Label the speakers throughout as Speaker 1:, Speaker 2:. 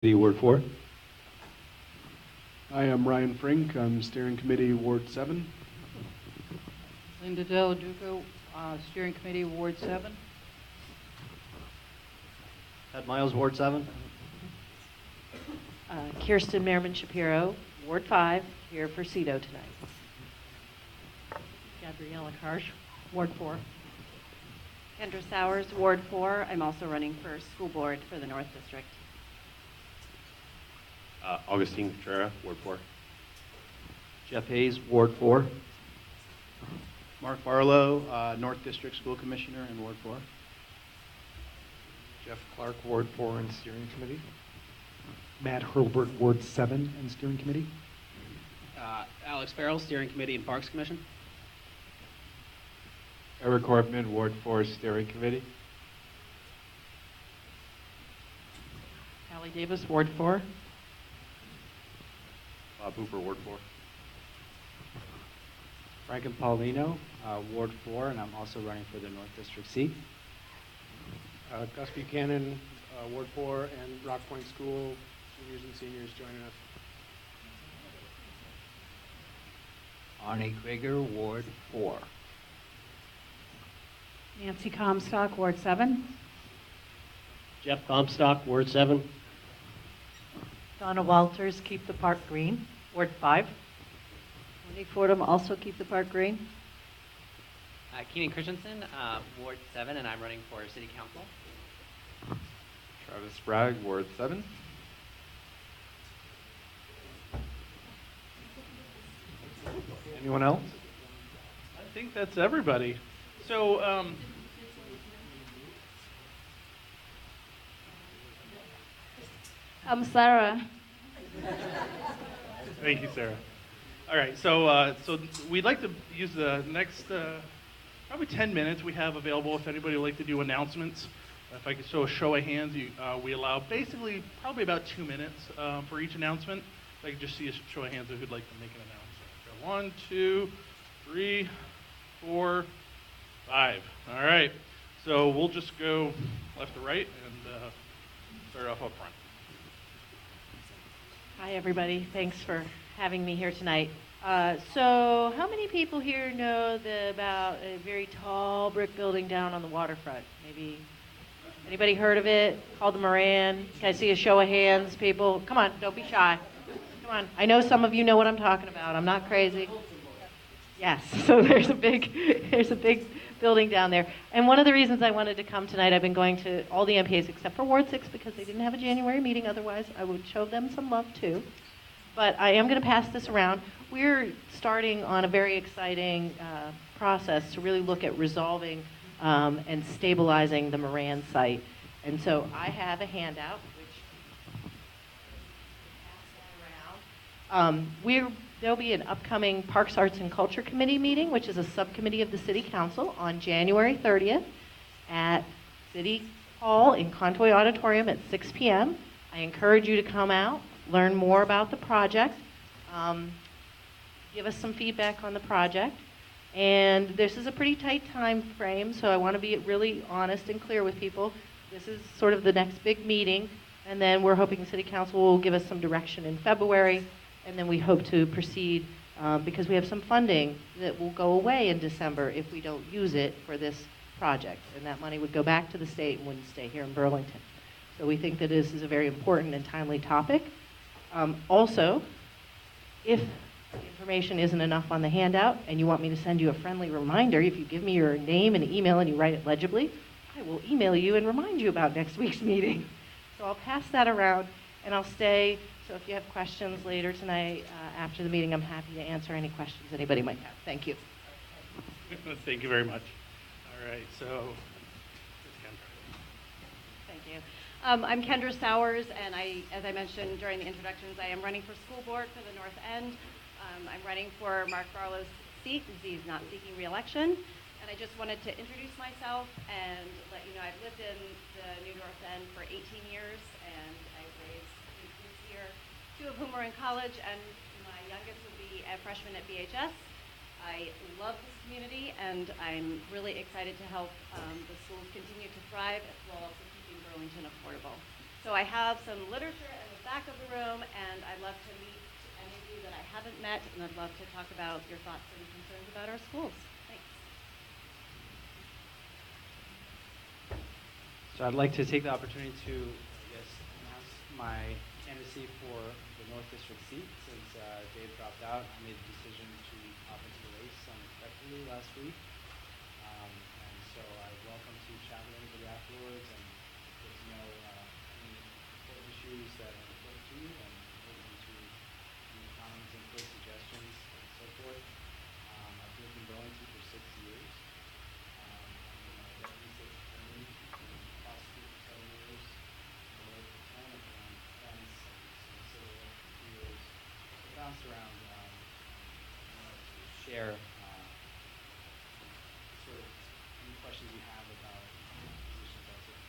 Speaker 1: Ward 4.
Speaker 2: I am Ryan Frink. I'm Steering Committee Ward 7.
Speaker 3: Linda Del Duca, Steering Committee, Ward 7.
Speaker 4: Ed Miles, Ward 7.
Speaker 5: Kirsten Merriman Shapiro, Ward 5, here for CEDO tonight.
Speaker 3: Gabriella Karsh, Ward 4.
Speaker 6: Kendra Sowers, Ward 4. I'm also running for school board for the North District.
Speaker 7: Augustine Contreras, Ward 4.
Speaker 4: Jeff Hayes, Ward 4.
Speaker 8: Mark Barlow, North District School Commissioner in Ward 4.
Speaker 1: Jeff Clark, Ward 4 and Steering Committee. Matt Hurlbert, Ward 7 and Steering Committee.
Speaker 9: Alex Farrell, Steering Committee and Parks Commission.
Speaker 10: Eric Ortman, Ward 4, Steering Committee.
Speaker 3: Hallie Davis, Ward 4.
Speaker 7: Bob Hooper, Ward 4.
Speaker 11: Frank Paulino, Ward 4, and I'm also running for the North District seat.
Speaker 2: Gus Buchanan, Ward 4, and Rock Point School, juniors and seniors joining us.
Speaker 11: Arnie Krieger, Ward 4.
Speaker 3: Nancy Comstock, Ward 7.
Speaker 4: Jeff Comstock, Ward 7.
Speaker 5: Donna Walters, Keep the Park Green, Ward 5.
Speaker 6: Monique Fordham, also keep the park green.
Speaker 9: Keenan Christensen, Ward 7, and I'm running for City Council.
Speaker 10: Travis Bragg, Ward 7.
Speaker 1: Anyone else?
Speaker 8: I think that's everybody. So,
Speaker 6: I'm Sarah.
Speaker 8: thank you, Sarah. All right, so we'd like to use the next probably 10 minutes we have available if anybody would like to do announcements. If I could show a show of hands, we allow basically probably about 2 minutes for each announcement. If I could just see a show of hands of who'd like to make an announcement. So 1, 2, 3, 4, 5. All right, so we'll just go left to right and start off up front.
Speaker 5: Hi, everybody. Thanks for having me here tonight. So how many people here know about a very tall brick building down on the waterfront? Maybe anybody heard of it? Called the Moran. Can I see a show of hands, people? Come on, don't be shy. Come on. I know some of you know what I'm talking about. I'm not crazy. Yes, so there's a big building down there. And one of the reasons I wanted to come tonight, I've been going to all the NPAs except for Ward 6 because they didn't have a January meeting. Otherwise, I would show them some love too. But I am going to pass this around. We're starting on a very exciting process to really look at resolving and stabilizing the Moran site. And so I have a handout, which pass that around. There'll be an upcoming Parks, Arts, and Culture Committee meeting, which is a subcommittee of the City Council, on January 30th at City Hall in Contoy Auditorium at 6 p.m. I encourage you to come out, learn more about the project, give us some feedback on the project. And this is a pretty tight time frame, so I want to be really honest and clear with people. This is sort of the next big meeting, and then we're hoping the City Council will give us some direction in February. And then we hope to proceed because we have some funding that will go away in December if we don't use it for this project. And that money would go back to the state and wouldn't stay here in Burlington. So we think that this is a very important and timely topic. Also, if the information isn't enough on the handout and you want me to send you a friendly reminder, if you give me your name and email and you write it legibly, I will email you and remind you about next week's meeting. So I'll pass that around and I'll stay. So if you have questions later tonight after the meeting, I'm happy to answer any questions anybody might have. Thank you.
Speaker 8: Thank you very much. All right, so
Speaker 6: Thank you. I'm Kendra Sowers, and as I mentioned during the introductions, I am running for school board for the North End. I'm running for Mark Barlow's seat because he's not seeking re-election. And I just wanted to introduce myself and let you know I've lived in the New North End for 18 years, and I've raised kids here, 2 of whom are in college, and my youngest will be a freshman at BHS. I love this community, and I'm really excited to help the schools continue to thrive while also keeping Burlington affordable. So I have some literature and back of the room, and I'd love to meet any of you that I haven't met, and I'd love to talk about your thoughts and concerns about our schools. Thanks.
Speaker 11: So I'd like to take the opportunity to, I guess, announce my candidacy for the North District seat. Since Dave dropped out, I made the decision to hop into the race unexpectedly last week. And so I welcome to chat with anybody afterwards and get to know any important issues that are important to you, and open to any comments, input, suggestions, and so forth. I've lived in Burlington for 6 years. I'm a deputy state attorney, prosecutor for 7 years, I worked for 10 of around defense and some civil work for 2 years. So I bounced around, wanted to share sort of any questions you have about positions I've taken.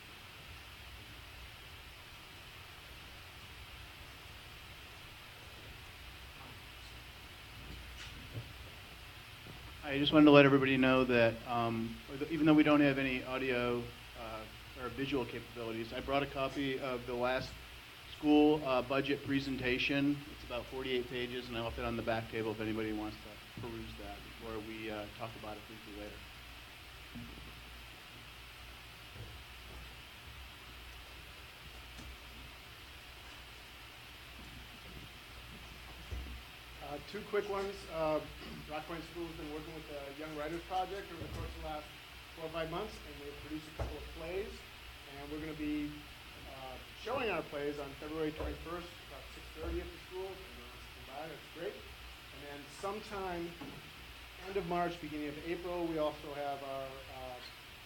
Speaker 12: I just wanted to let everybody know that even though we don't have any audio or visual capabilities, I brought a copy of the last school budget presentation. It's about 48 pages, and I left it on the back table if anybody wants to peruse that before we talk about it briefly later.
Speaker 2: Two quick ones. Rock Point School has been working with the Young Writers Project over the course of the last 4 or 5 months, and they've produced a couple of plays. And we're going to be showing our plays on February 21st, about 6:30 at the school. If anyone wants to come by, that's great. And then sometime end of March, beginning of April, we also have our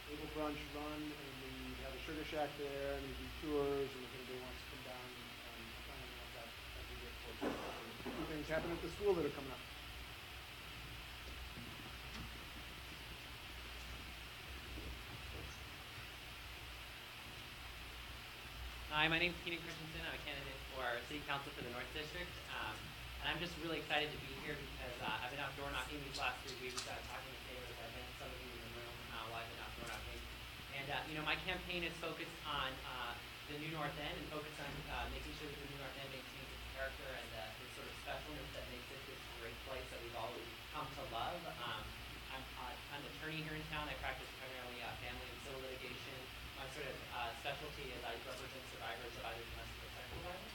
Speaker 2: April brunch run, and we have a sugar shack there, and we do tours, and if anybody wants to come down and plan anything like that as we get closer. A few things happen at the school that are coming up.
Speaker 9: Hi, my name is Keenan Christensen. I'm a candidate for City Council for the North District. And I'm just really excited to be here because I've been out door knocking these last 3 weeks, talking with neighbors. I've met some of you in the room while I've been out door knocking. And, my campaign is focused on the new North End and focused on making sure that the new North End maintains its character and the sort of specialness that makes it this great place that we've all come to love. I'm an attorney here in town. I practice primarily family and civil litigation. My sort of specialty is I represent survivors of either domestic or sexual violence.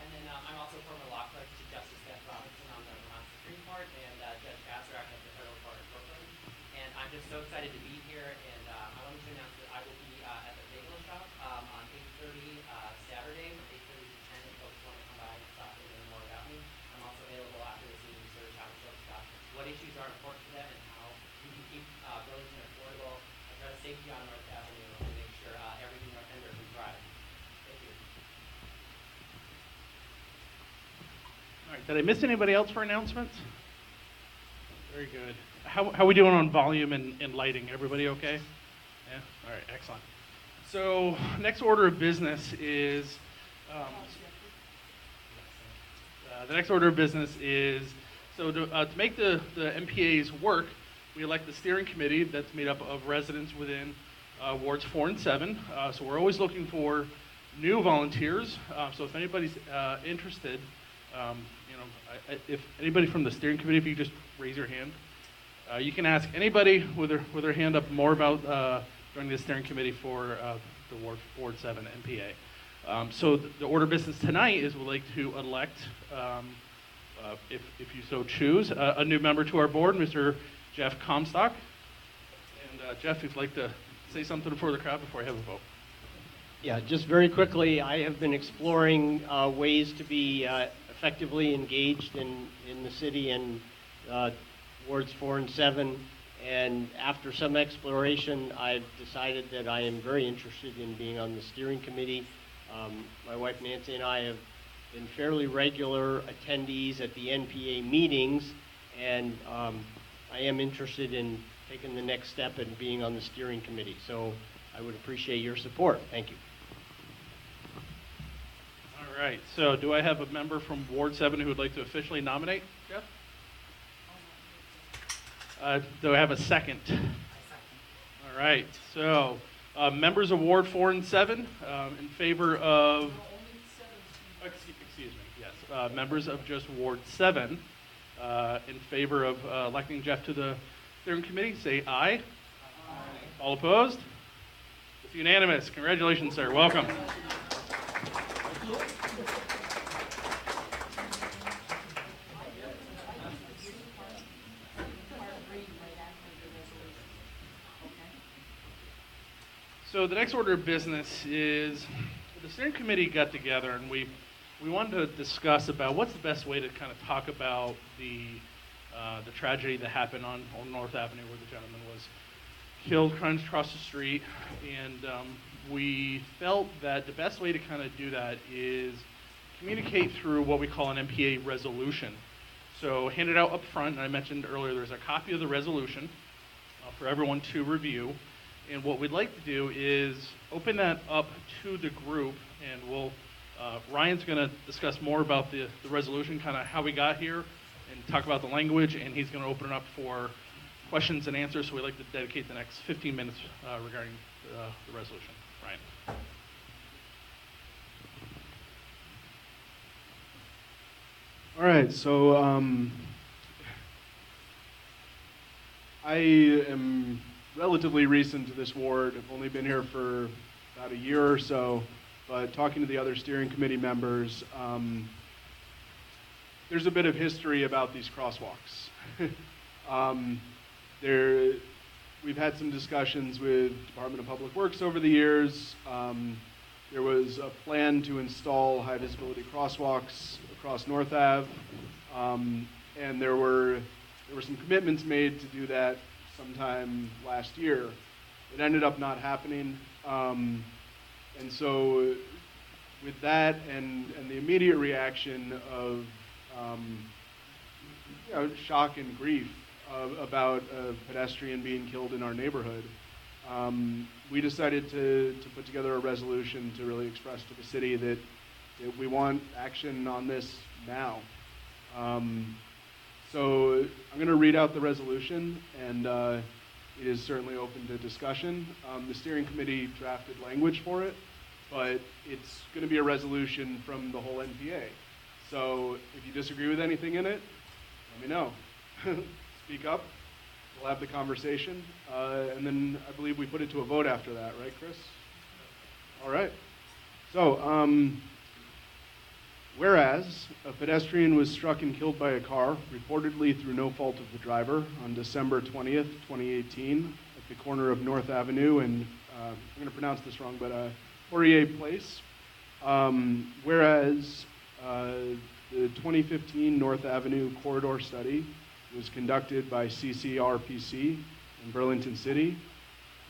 Speaker 9: And then I'm also a former law clerk to Justice Beth Robinson on the Vermont Supreme Court and Judge Kaczmarek at the Federal Court of Brooklyn. And I'm just so excited to be here. And I wanted to announce that I will be at the Bagel Shop on 8:30 Saturday from 8:30 to 10 if folks want to come by and stop and learn more about me. I'm also available after this meeting to sort of chat with folks about what issues are important to them and how we can keep Burlington affordable, address safety on North Avenue, and make sure every new North Ender can thrive. Thank you.
Speaker 8: All right, did I miss anybody else for announcements? Very good. How we doing on volume and lighting? Everybody okay? Yeah? All right, excellent. So next order of business is, so to make the MPAs work, we elect the steering committee that's made up of residents within wards 4 and 7. So we're always looking for new volunteers. So if anybody's interested, if anybody from the steering committee, if you just raise your hand. You can ask anybody with their hand up more about joining the steering committee for the Ward 7 NPA. So the order of business tonight is we'd like to elect, if you so choose, a new member to our board, Mr. Jeff Comstock. And Jeff, if you'd like to say something before the crowd before I have a vote.
Speaker 4: Yeah, just very quickly, I have been exploring ways to be effectively engaged in the city and wards 4 and 7. And after some exploration, I've decided that I am very interested in being on the steering committee. My wife Nancy and I have been fairly regular attendees at the NPA meetings, and I am interested in taking the next step and being on the steering committee. So I would appreciate your support. Thank you.
Speaker 8: All right, so do I have a member from Ward 7 who would like to officially nominate Jeff? Do I have a second? All right, so members of Ward 4 and 7 in favor of... Excuse me, yes. Members of just Ward 7, in favor of electing Jeff to the steering committee, say aye. Aye. All opposed? It's unanimous. Congratulations, sir. Welcome. So the next order of business is the steering committee got together and we wanted to discuss about what's the best way to kind of talk about the tragedy that happened on North Avenue where the gentleman was killed, crimes across the street, and we felt that the best way to kind of do that is communicate through what we call an MPA resolution. So handed out up front, and I mentioned earlier, there's a copy of the resolution for everyone to review. And what we'd like to do is open that up to the group, and we'll, Ryan's going to discuss more about the resolution, kind of how we got here, and talk about the language, and he's going to open it up for questions and answers. So we'd like to dedicate the next 15 minutes regarding the resolution. Ryan.
Speaker 13: All right, so I am relatively recent to this ward. I've only been here for about a year or so, but talking to the other steering committee members, there's a bit of history about these crosswalks. We've had some discussions with Department of Public Works over the years. There was a plan to install high visibility crosswalks across North Ave, and there were some commitments made to do that sometime last year. It ended up not happening, and so with that and the immediate reaction of shock and grief about a pedestrian being killed in our neighborhood, we decided to put together a resolution to really express to the city that we want action on this now. So I'm going to read out the resolution, and it is certainly open to discussion. The steering committee drafted language for it, but it's going to be a resolution from the whole NPA. So if you disagree with anything in it, let me know. Speak up. We'll have the conversation, and then I believe we put it to a vote after that, right, Chris? All right. So, whereas a pedestrian was struck and killed by a car, reportedly through no fault of the driver, on December 20th, 2018, at the corner of North Avenue and, I'm going to pronounce this wrong, but Poirier Place. Whereas the 2015 North Avenue corridor study was conducted by CCRPC in Burlington City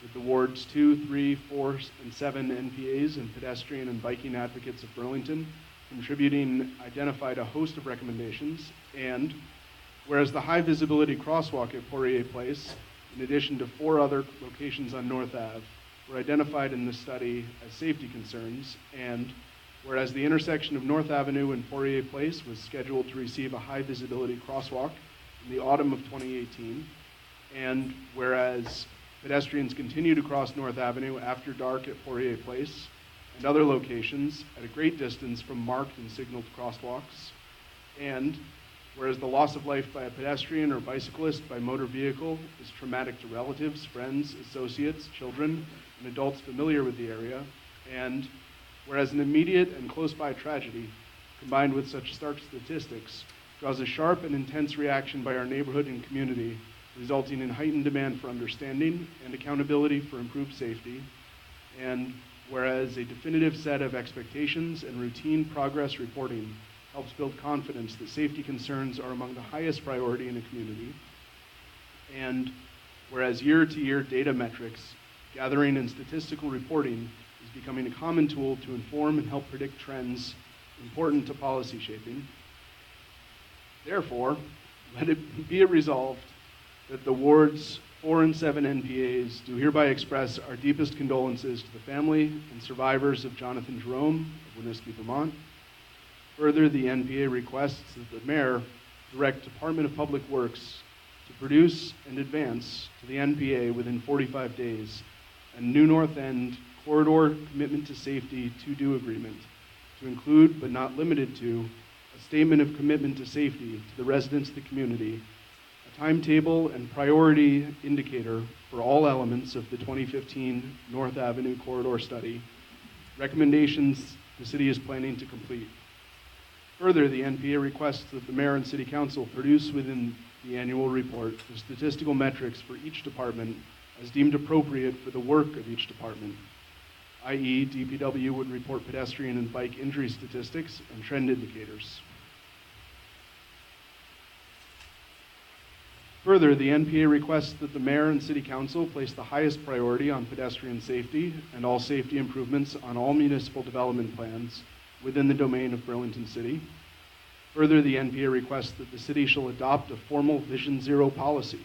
Speaker 13: with the wards 2, 3, 4, and 7 NPAs and pedestrian and biking advocates of Burlington contributing identified a host of recommendations. And whereas the high visibility crosswalk at Poirier Place, in addition to 4 other locations on North Ave, were identified in the study as safety concerns, and whereas the intersection of North Avenue and Poirier Place was scheduled to receive a high visibility crosswalk in the autumn of 2018, and whereas pedestrians continue to cross North Avenue after dark at Poirier Place and other locations at a great distance from marked and signaled crosswalks, and whereas the loss of life by a pedestrian or bicyclist by motor vehicle is traumatic to relatives, friends, associates, children, and adults familiar with the area, and whereas an immediate and close-by tragedy, combined with such stark statistics, draws a sharp and intense reaction by our neighborhood and community, resulting in heightened demand for understanding and accountability for improved safety, and whereas a definitive set of expectations and routine progress reporting helps build confidence that safety concerns are among the highest priority in a community, and whereas year-to-year data metrics, gathering and statistical reporting is becoming a common tool to inform and help predict trends important to policy shaping. Therefore, let it be resolved that the wards 4 and 7 NPAs do hereby express our deepest condolences to the family and survivors of Jonathan Jerome of Winooski, Vermont. Further, the NPA requests that the mayor direct Department of Public Works to produce and advance to the NPA within 45 days a new North End corridor commitment to safety to-do agreement to include, but not limited to, a statement of commitment to safety to the residents of the community, a timetable and priority indicator for all elements of the 2015 North Avenue corridor study, recommendations the city is planning to complete. Further, the NPA requests that the mayor and city council produce within the annual report the statistical metrics for each department as deemed appropriate for the work of each department, i.e. DPW would report pedestrian and bike injury statistics and trend indicators. Further, the NPA requests that the mayor and city council place the highest priority on pedestrian safety and all safety improvements on all municipal development plans within the domain of Burlington City. Further, the NPA requests that the city shall adopt a formal Vision Zero policy.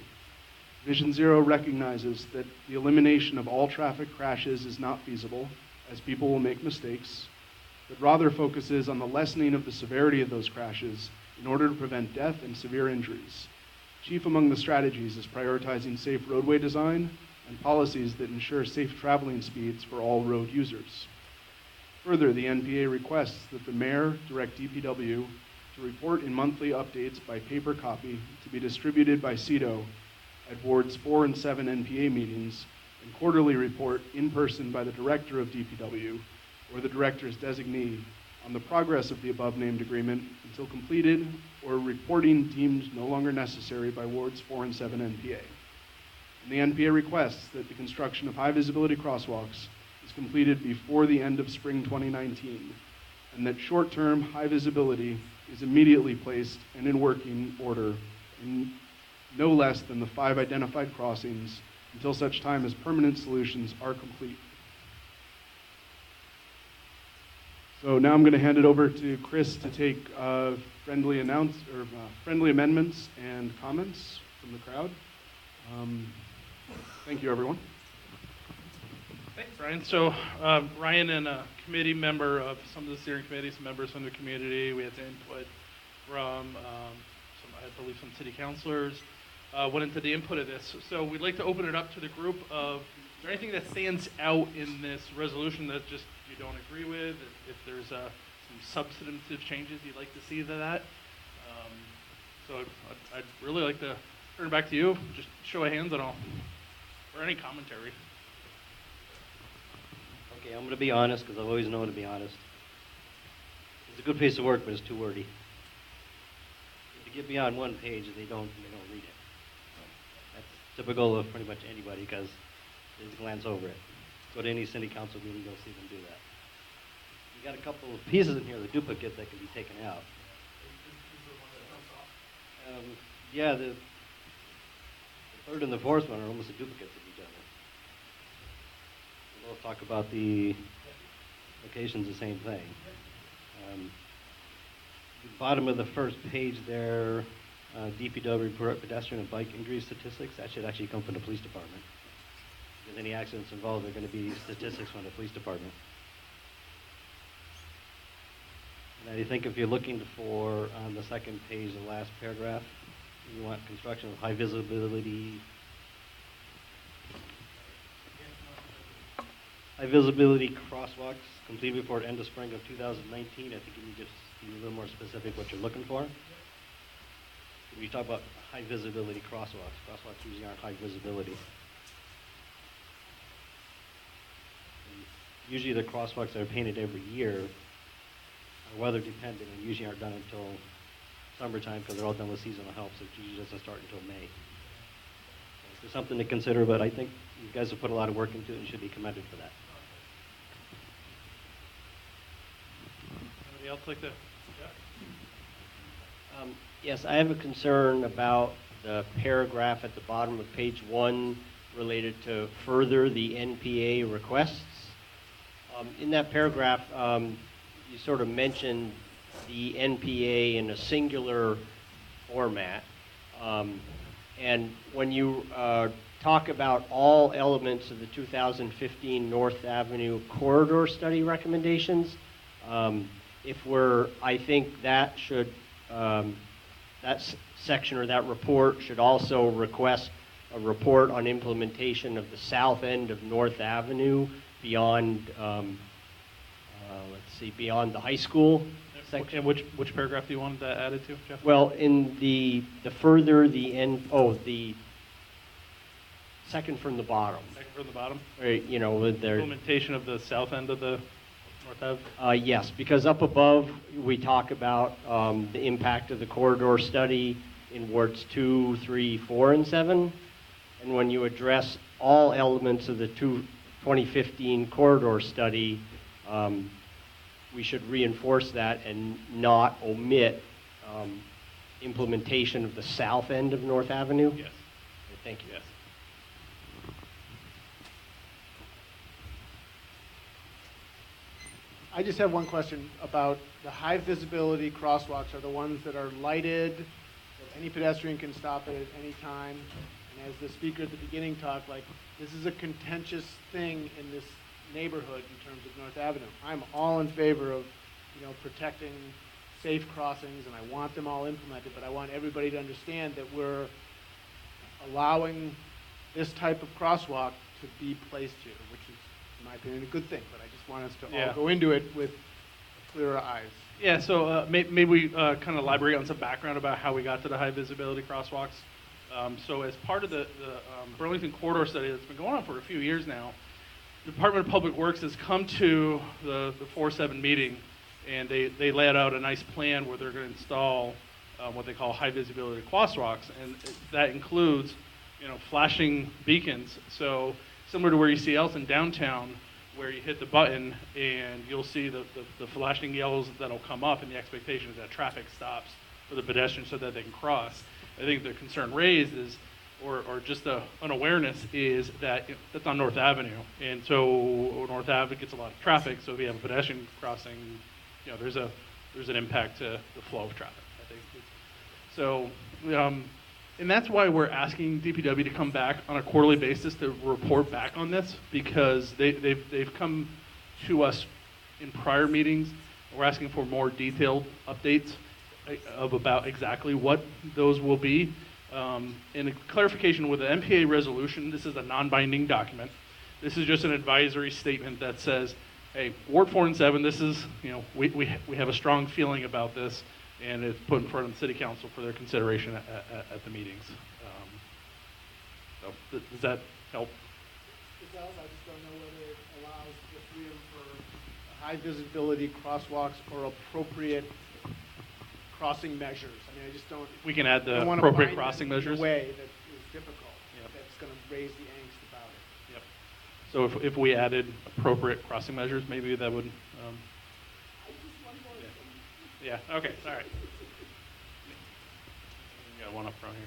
Speaker 13: Vision Zero recognizes that the elimination of all traffic crashes is not feasible, as people will make mistakes, but rather focuses on the lessening of the severity of those crashes in order to prevent death and severe injuries. Chief among the strategies is prioritizing safe roadway design and policies that ensure safe traveling speeds for all road users. Further, the NPA requests that the mayor direct DPW to report in monthly updates by paper copy to be distributed by CEDO at Wards 4 and 7 NPA meetings, and quarterly report in person by the director of DPW or the director's designee on the progress of the above-named agreement until completed or reporting deemed no longer necessary by Wards 4 and 7 NPA. And the NPA requests that the construction of high-visibility crosswalks is completed before the end of spring 2019, and that short-term high visibility is immediately placed and in working order in no less than the 5 identified crossings until such time as permanent solutions are complete. So now I'm going to hand it over to Chris to take friendly amendments and comments from the crowd. Thank you, everyone.
Speaker 8: Thanks, Ryan. So Ryan and a committee member of some of the steering committees, members from the community, we had input from, I believe, some city councilors, went into the input of this. So we'd like to open it up to the group of, is there anything that stands out in this resolution that just you don't agree with? If there's some substantive changes you'd like to see to that? So I'd really like to turn it back to you. Just show of hands and all, or any commentary.
Speaker 14: Okay, I'm going to be honest because I've always known to be honest. It's a good piece of work, but it's too wordy. If you get beyond one page, they don't read it. That's typical of pretty much anybody because they just glance over it. Go to any city council meeting, you'll see them do that. You got a couple of pieces in here, the duplicate that can be taken out. Yeah, the third and the fourth one are almost a duplicates of each other. We'll both talk about the locations, the same thing. The bottom of the first page there, DPW report pedestrian and bike injury statistics. That should actually come from the police department. If there's any accidents involved, there are going to be statistics from the police department. And I think if you're looking for, on the second page, the last paragraph, you want construction of high visibility crosswalks complete before the end of spring of 2019. I think you need to be a little more specific what you're looking for. When you talk about high visibility crosswalks usually aren't high visibility. And usually the crosswalks that are painted every year are weather dependent and usually aren't done until summertime because they're all done with seasonal help, so it usually doesn't start until May. So it's something to consider, but I think you guys have put a lot of work into it and should be commended for that.
Speaker 8: Anybody else like to? Yeah.
Speaker 4: Yes, I have a concern about the paragraph at the bottom of page 1 related to further the NPA requests. In that paragraph, you sort of mentioned the NPA in a singular format. And when you talk about all elements of the 2015 North Avenue corridor study recommendations, I think that should, that section or that report should also request a report on implementation of the south end of North Avenue beyond let's see, beyond the high school section.
Speaker 8: And which paragraph do you want that added to, Jeff?
Speaker 4: Well, in the further the end, the second from the bottom.
Speaker 8: Second from the bottom?
Speaker 4: Right, you know, with their
Speaker 8: Implementation of the south end of the North Ave?
Speaker 4: yes, because up above, we talk about the impact of the corridor study in wards 2, 3, 4, and 7. And when you address all elements of the 2015 corridor study, we should reinforce that and not omit implementation of the south end of North Avenue.
Speaker 8: Yes.
Speaker 4: Thank you.
Speaker 8: Yes.
Speaker 2: I just have one question about the high visibility crosswalks are the ones that are lighted, that any pedestrian can stop at any time. And as the speaker at the beginning talked, like, this is a contentious thing in this neighborhood in terms of North Avenue. I'm all in favor of, you know, protecting safe crossings, and I want them all implemented, but I want everybody to understand that we're allowing this type of crosswalk to be placed here, which is, in my opinion, a good thing, but I just want us to all go into it with clearer eyes.
Speaker 8: Yeah, so maybe we kind of elaborate on some background about how we got to the high visibility crosswalks. So as part of the Burlington corridor study that's been going on for a few years now, the Department of Public Works has come to the 4-7 meeting, and they laid out a nice plan where they're going to install what they call high visibility crosswalks, and that includes, you know, flashing beacons. So similar to where you see else in downtown, where you hit the button and you'll see the flashing yellows that'll come up, and the expectation is that traffic stops for the pedestrians so that they can cross. I think the concern raised is, or just an awareness is that that's on North Avenue, and so North Avenue gets a lot of traffic. So if you have a pedestrian crossing, you know, there's an impact to the flow of traffic, I think. So, and that's why we're asking DPW to come back on a quarterly basis to report back on this, because they've come to us in prior meetings. We're asking for more detailed updates of about exactly what those will be. And a clarification with the Mpa Resolution, this is a non-binding document. This is just an advisory statement that says, hey, Ward 4 and 7, this is, you know, we have a strong feeling about this, and it's put in front of the City Council for their consideration at the meetings. So does that help?
Speaker 2: It does. I just don't know whether it allows the freedom for high visibility crosswalks or appropriate crossing measures. I mean, I just don't.
Speaker 8: We can add the
Speaker 2: I don't wanna
Speaker 8: appropriate
Speaker 2: bind
Speaker 8: crossing
Speaker 2: them
Speaker 8: measures.
Speaker 2: in a way that is difficult. That's going to raise the angst about it.
Speaker 8: Yep. So if we added appropriate crossing measures, maybe that would. Yeah. Okay. All right. We got one up front here.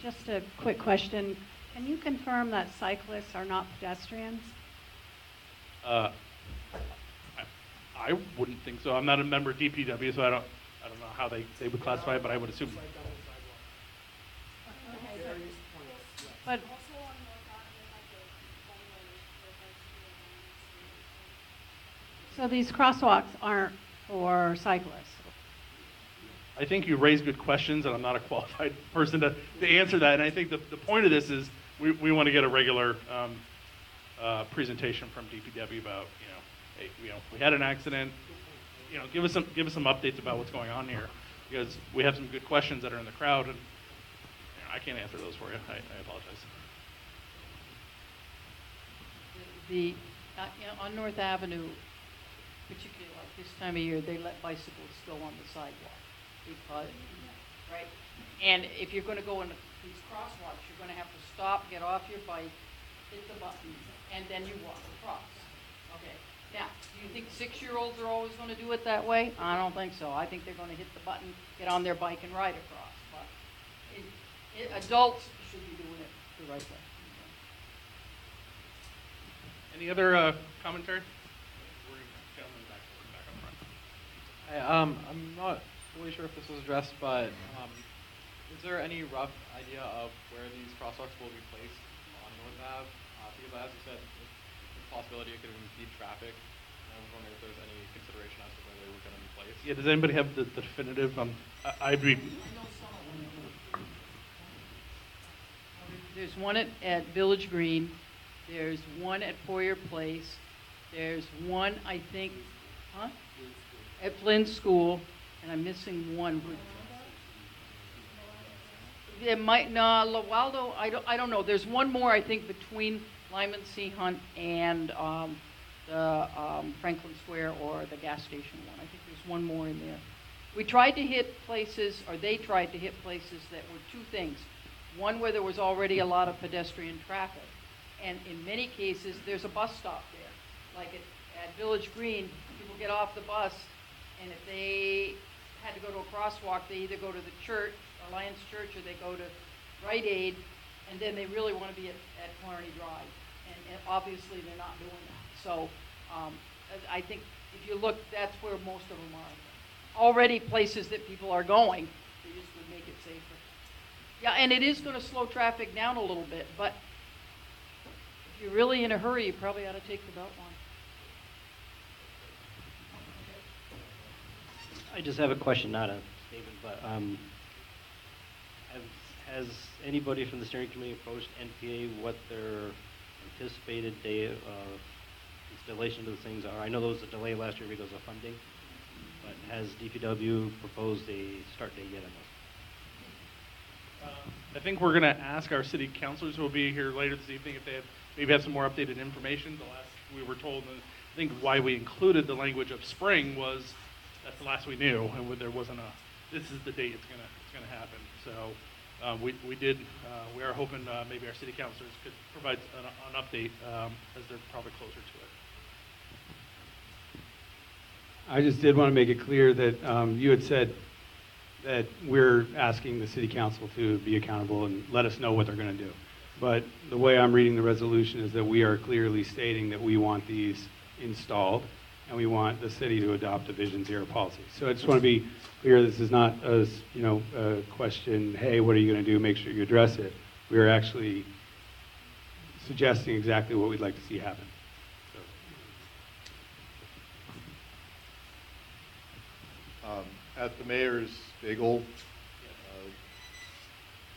Speaker 3: Just a quick question. Can you confirm that cyclists are not pedestrians?
Speaker 8: I wouldn't think so. I'm not a member of DPW, so I don't know how they would classify it, but I would assume.
Speaker 3: But so these crosswalks aren't for cyclists?
Speaker 8: I think you raise good questions, and I'm not a qualified person to answer that. And I think the point of this is we want to get a regular presentation from DPW about, you know, hey, you know, we had an accident. You know, give us some updates about what's going on here, because we have some good questions that are in the crowd, and you know, I can't answer those for you. I apologize.
Speaker 3: You know, on North Avenue, particularly like this time of year, they let bicycles go on the sidewalk. Because, right? And if you're going to go in these crosswalks, you're going to have to stop, get off your bike, hit the button, and then you walk across. Okay. Now, do you think 6-year-olds are always going to do it that way? I don't think so. I think they're going to hit the button, get on their bike, and ride across. But adults should be doing it the right way.
Speaker 8: Any other commentary?
Speaker 15: Hey, I'm not fully sure if this was addressed, but is there any rough idea of where these crosswalks will be placed on North Ave? Because as you said, the possibility it could impede traffic. And I was wondering if there's any consideration as to where they were going to be placed.
Speaker 8: Yeah, does anybody have the definitive? I'd be.
Speaker 3: There's one at Village Green. There's one at Foyer Place. There's one, I think, huh? At Flynn School, and I'm missing one. There might, no, Waldo, I don't know. There's one more, I think, between Lyman C. Hunt and the Franklin Square or the gas station one. I think there's one more in there. We tried to hit places, or they tried to hit places that were two things. One where there was already a lot of pedestrian traffic, and in many cases, there's a bus stop there. Like at Village Green, people get off the bus, and if they had to go to a crosswalk, they either go to the church, Alliance Church, or they go to Rite Aid, and then they really want to be at Clarny Drive. And obviously, they're not doing that. So I think if you look, that's where most of them are. Already places that people are going, they just would make it safer. Yeah, and it is going to slow traffic down a little bit, but if you're really in a hurry, you probably ought to take the Beltline.
Speaker 14: I just have a question, not a statement, but has anybody from the steering committee approached NPA what their anticipated day of installation of the things are? I know there was a delay last year because of funding, but has DPW proposed a start date yet on this?
Speaker 8: I think we're going to ask our city councilors who will be here later this evening if they have maybe have some more updated information. The last we were told, and I think why we included the language of spring was that's the last we knew, and there wasn't a this is the date it's gonna happen. So we are hoping maybe our city councilors could provide an update as they're probably closer to it.
Speaker 16: I just did want to make it clear that you had said that we're asking the city council to be accountable and let us know what they're going to do. But the way I'm reading the resolution is that we are clearly stating that we want these installed and we want the city to adopt a Vision Zero policy. So I just want to be clear, this is not a question, hey, what are you going to do? Make sure you address it. We are actually suggesting exactly what we'd like to see happen.
Speaker 7: At the mayor's bagel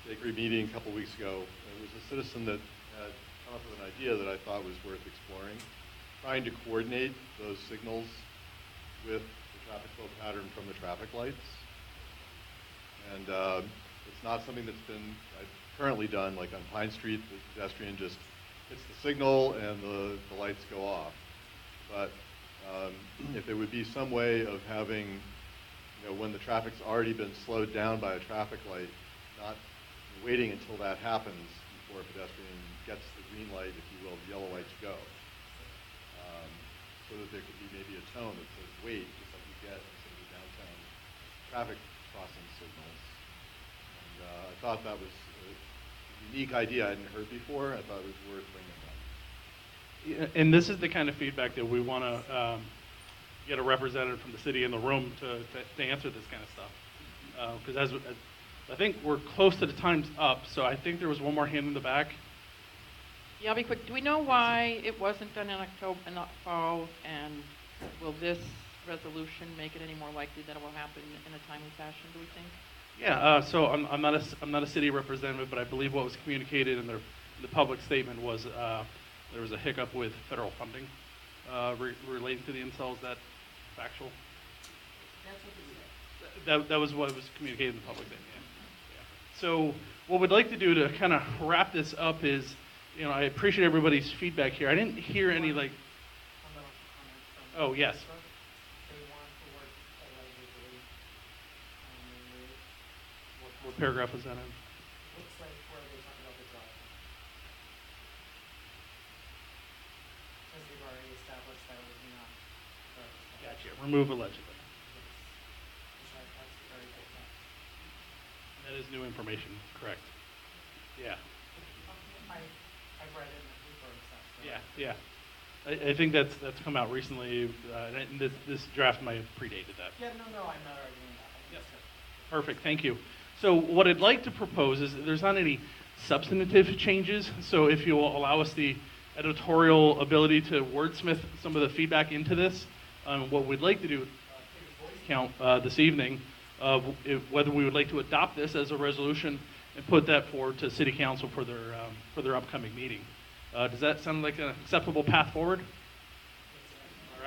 Speaker 7: bakery meeting a couple weeks ago, there was a citizen that had come up with an idea that I thought was worth exploring, trying to coordinate those signals with the traffic flow pattern from the traffic lights. And it's not something that's been currently done, like on Pine Street, the pedestrian just hits the signal and the lights go off. But if there would be some way of having, when the traffic's already been slowed down by a traffic light, not waiting until that happens before a pedestrian gets the green light, if you will, the yellow light to go. So that there could be maybe a tone that says wait, just like you get in some of the downtown traffic crossing signals. And I thought that was a unique idea I hadn't heard before. I thought it was worth bringing up.
Speaker 8: Yeah, and this is the kind of feedback that we want to get a representative from the city in the room to answer this kind of stuff. Because as I think we're close to the time's up, so I think there was one more hand in the back.
Speaker 17: Yeah, I'll be quick. Do we know why it wasn't done in October and not fall? And will this resolution make it any more likely that it will happen in a timely fashion, do we think?
Speaker 8: Yeah, so I'm not a city representative, but I believe what was communicated in the public statement was there was a hiccup with federal funding relating to the installs. That factual? That was what was communicated in the public statement. Yeah. So what we'd like to do to kind of wrap this up is, I appreciate everybody's feedback here. I didn't hear any oh yes. What paragraph was that in?
Speaker 18: Looks like where they talk about the drive. Because we've already established that it was not.
Speaker 8: Gotcha. Remove allegedly. That is new information, correct. Yeah.
Speaker 18: I've read it in the paper and stuff. So.
Speaker 8: Yeah. I think that's come out recently, and this draft might have predated that.
Speaker 18: Yeah, no, I'm not arguing that.
Speaker 8: Yes. Perfect, thank you. So what I'd like to propose is there's not any substantive changes, so if you'll allow us the editorial ability to wordsmith some of the feedback into this, what we'd like to do, take a voice count this evening, whether we would like to adopt this as a resolution and put that forward to City Council for their upcoming meeting. Does that sound like an acceptable path forward?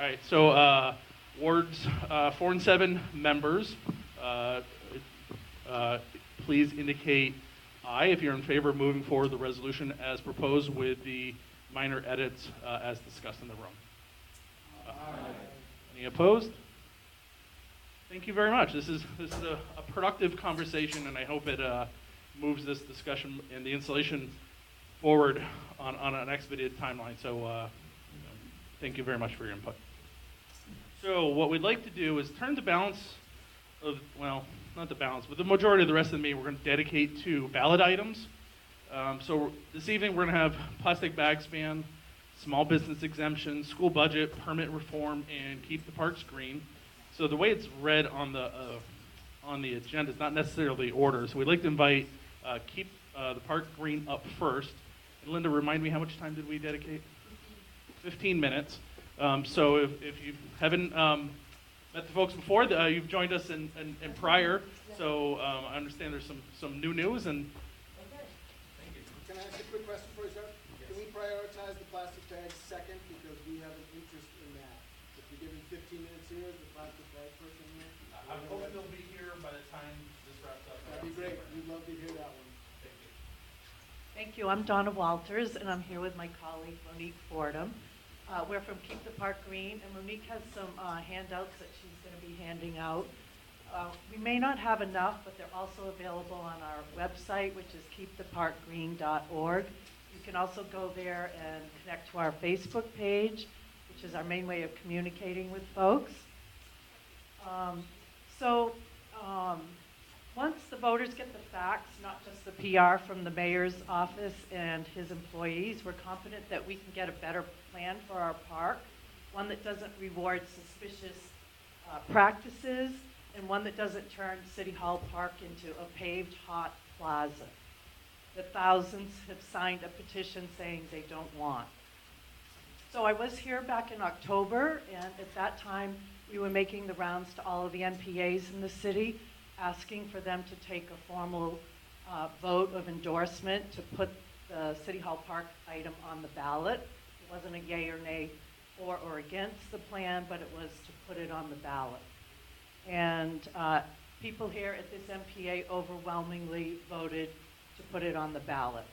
Speaker 8: right, so wards 4 and 7 members, please indicate aye if you're in favor of moving forward the resolution as proposed with the minor edits as discussed in the room. Any opposed? Thank you very much. This is a productive conversation, and I hope it moves this discussion and the installation forward on an expedited timeline. So thank you very much for your input. So what we'd like to do is turn the balance of, well, not the balance, but the majority of the rest of the meeting we're going to dedicate to ballot items. So this evening we're going to have plastic bags ban, small business exemption, school budget, permit reform, and keep the parks green. So the way it's read on the agenda is not necessarily order. So we'd like to invite keep the park green up first. And Linda, remind me, how much time did we dedicate? 15 minutes. So if you haven't met the folks before, you've joined us in prior. So I understand there's some new news. And
Speaker 2: Thank you. Can I ask a quick question before you start?
Speaker 8: Yes.
Speaker 2: Can we prioritize the plastic bags second because we have an interest in that? If you're giving 15 minutes here, is the plastic bag person here?
Speaker 8: I'm hoping they'll be here by the time this wraps up.
Speaker 2: That'd be great. We'd love to hear that one.
Speaker 8: Thank you.
Speaker 19: Thank you. I'm Donna Walters, and I'm here with my colleague Monique Fordham. We're from Keep the Park Green, and Monique has some handouts that she's going to be handing out. We may not have enough, but they're also available on our website, which is keeptheparkgreen.org. You can also go there and connect to our Facebook page, which is our main way of communicating with folks. Once the voters get the facts, not just the PR from the mayor's office and his employees, we're confident that we can get a better plan for our park, one that doesn't reward suspicious practices, and one that doesn't turn City Hall Park into a paved hot plaza that thousands have signed a petition saying they don't want. So I was here back in October, and at that time we were making the rounds to all of the NPAs in the city, asking for them to take a formal vote of endorsement to put the City Hall Park item on the ballot. It wasn't a yay or nay for or against the plan, but it was to put it on the ballot. And people here at this NPA overwhelmingly voted to put it on the ballot,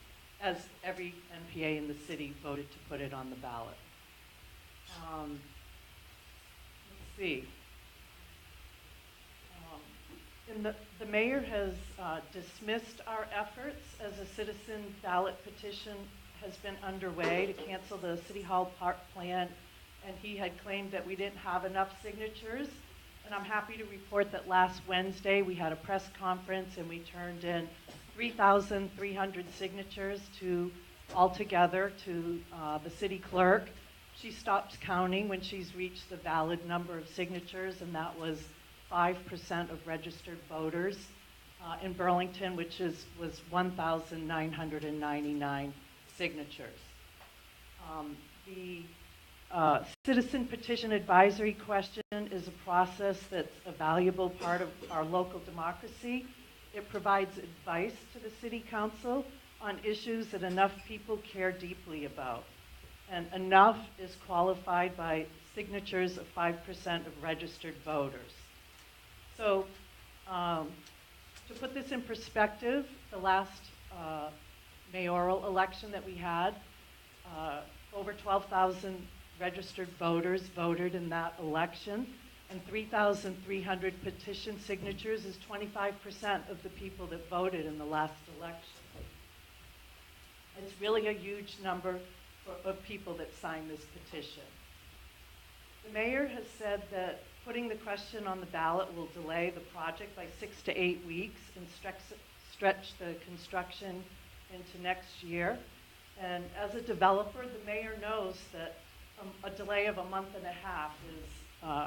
Speaker 19: as every NPA in the city voted to put it on the ballot. Let's see. The mayor has dismissed our efforts as a citizen ballot petition has been underway to cancel the City Hall Park plan, and he had claimed that we didn't have enough signatures. And I'm happy to report that last Wednesday we had a press conference and we turned in 3,300 signatures altogether to the city clerk. She stops counting when she's reached the valid number of signatures, and that was 5% of registered voters in Burlington, which was 1,999 signatures. The citizen petition advisory question is a process that's a valuable part of our local democracy. It provides advice to the city council on issues that enough people care deeply about. And enough is qualified by signatures of 5% of registered voters. So to put this in perspective, the last mayoral election that we had, over 12,000 registered voters voted in that election, and 3,300 petition signatures is 25% of the people that voted in the last election. It's really a huge number of people that signed this petition. The mayor has said that putting the question on the ballot will delay the project by 6 to 8 weeks and stretch the construction into next year. And as a developer, the mayor knows that a delay of a month and a half is,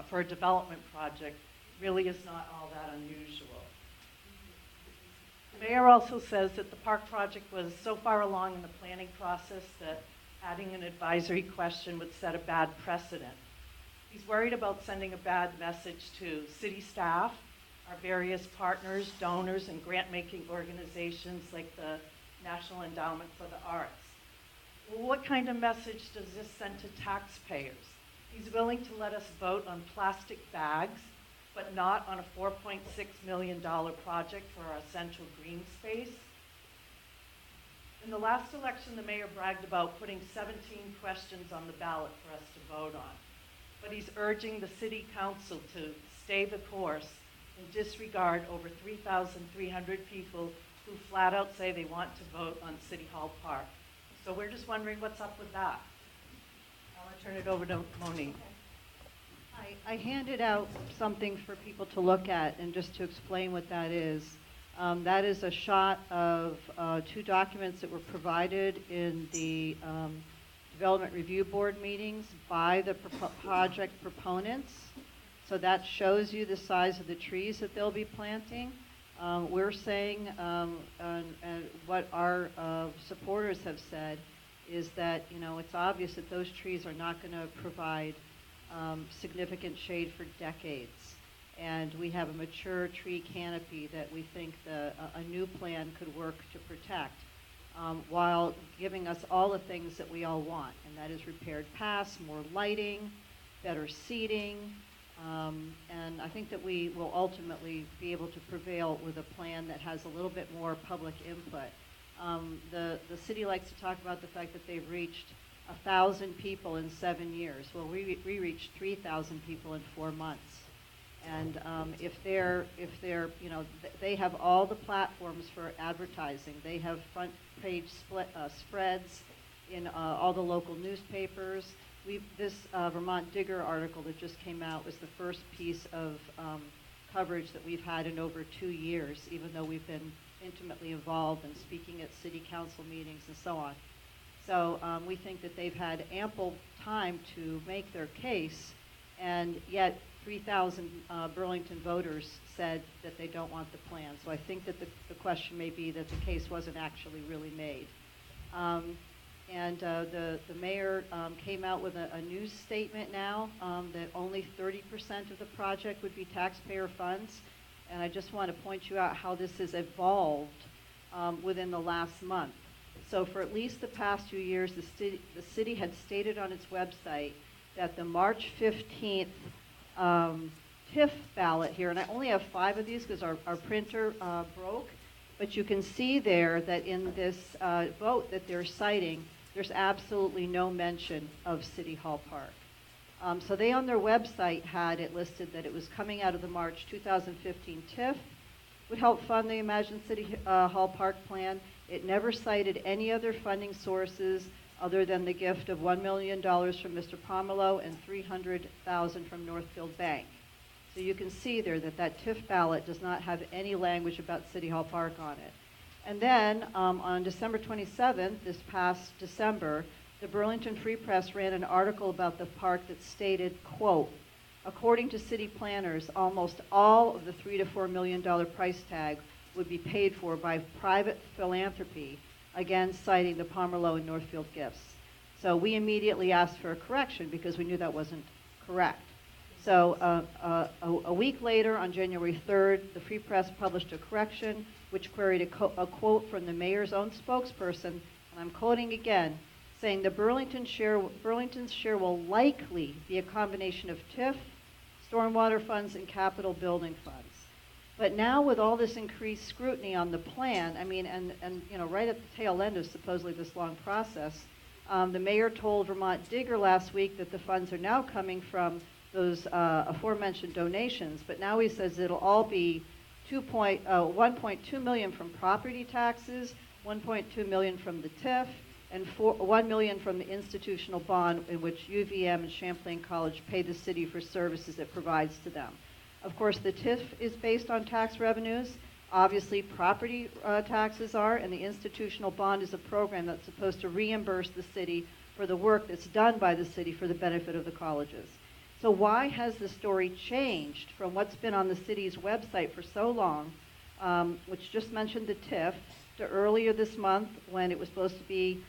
Speaker 19: for a development project, really is not all that unusual. The mayor also says that the park project was so far along in the planning process that adding an advisory question would set a bad precedent. He's worried about sending a bad message to city staff, our various partners, donors, and grant-making organizations like the National Endowment for the Arts. Well, what kind of message does this send to taxpayers He's willing to let us vote on plastic bags, but not on a $4.6 million project for our central green space. In the last election, the mayor bragged about putting 17 questions on the ballot for us to vote on. But he's urging the city council to stay the course and disregard over 3,300 people who flat out say they want to vote on City Hall Park. So we're just wondering what's up with that. I'm going to turn it over to Monique.
Speaker 20: I handed out something for people to look at, and just to explain what that is. That is a shot of 2 documents that were provided in the Development Review Board meetings by the project proponents. So that shows you the size of the trees that they'll be planting. We're saying, and what our supporters have said, is that, you know, it's obvious that those trees are not going to provide significant shade for decades. And we have a mature tree canopy that we think a new plan could work to protect, while giving us all the things that we all want, and that is repaired paths, more lighting, better seating, and I think that we will ultimately be able to prevail with a plan that has a little bit more public input. The city likes to talk about the fact that they've reached 1,000 people in 7 years. Well, we reached 3,000 people in 4 months. And if they're, you know, they have all the platforms for advertising. They have front page spreads in all the local newspapers. This Vermont Digger article that just came out was the first piece of coverage that we've had in over 2 years, even though we've been intimately involved in speaking at city council meetings and so on. So we think that they've had ample time to make their case, and yet 3,000 Burlington voters said that they don't want the plan. So I think that the question may be that the case wasn't actually really made. The mayor came out with a news statement now that only 30% of the project would be taxpayer funds. And I just want to point you out how this has evolved within the last month. So for at least the past 2 years, the city had stated on its website that the March 15th TIF ballot here, and I only have 5 of these because our printer broke, but you can see there that in this vote that they're citing, there's absolutely no mention of City Hall Park. So they on their website had it listed that it was coming out of the March 2015 TIF, would help fund the Imagine City Hall Park plan. It never cited any other funding sources other than the gift of $1 million from Mr. Pomelo and $300,000 from Northfield Bank. So you can see there that that TIF ballot does not have any language about City Hall Park on it. And then on December 27th, this past December, the Burlington Free Press ran an article about the park that stated, quote, according to city planners, almost all of the $3 to $4 million price tag would be paid for by private philanthropy, again citing the Pomerleau and Northfield gifts. So we immediately asked for a correction because we knew that wasn't correct. So a week later, on January 3rd, the Free Press published a correction which queried a quote from the mayor's own spokesperson, and I'm quoting again, saying the Burlington's share will likely be a combination of TIF, stormwater funds, and capital building funds. But now with all this increased scrutiny on the plan, I mean, and you know, right at the tail end of supposedly this long process, the mayor told Vermont Digger last week that the funds are now coming from those aforementioned donations, but now he says it'll all be 1.2 million from property taxes, 1.2 million from the TIF, and 1 million from the institutional bond in which UVM and Champlain College pay the city for services it provides to them. Of course, the TIF is based on tax revenues. Obviously, property taxes are, and the institutional bond is a program that's supposed to reimburse the city for the work that's done by the city for the benefit of the colleges. So why has the story changed from what's been on the city's website for so long, which just mentioned the TIF, to earlier this month when it was supposed to be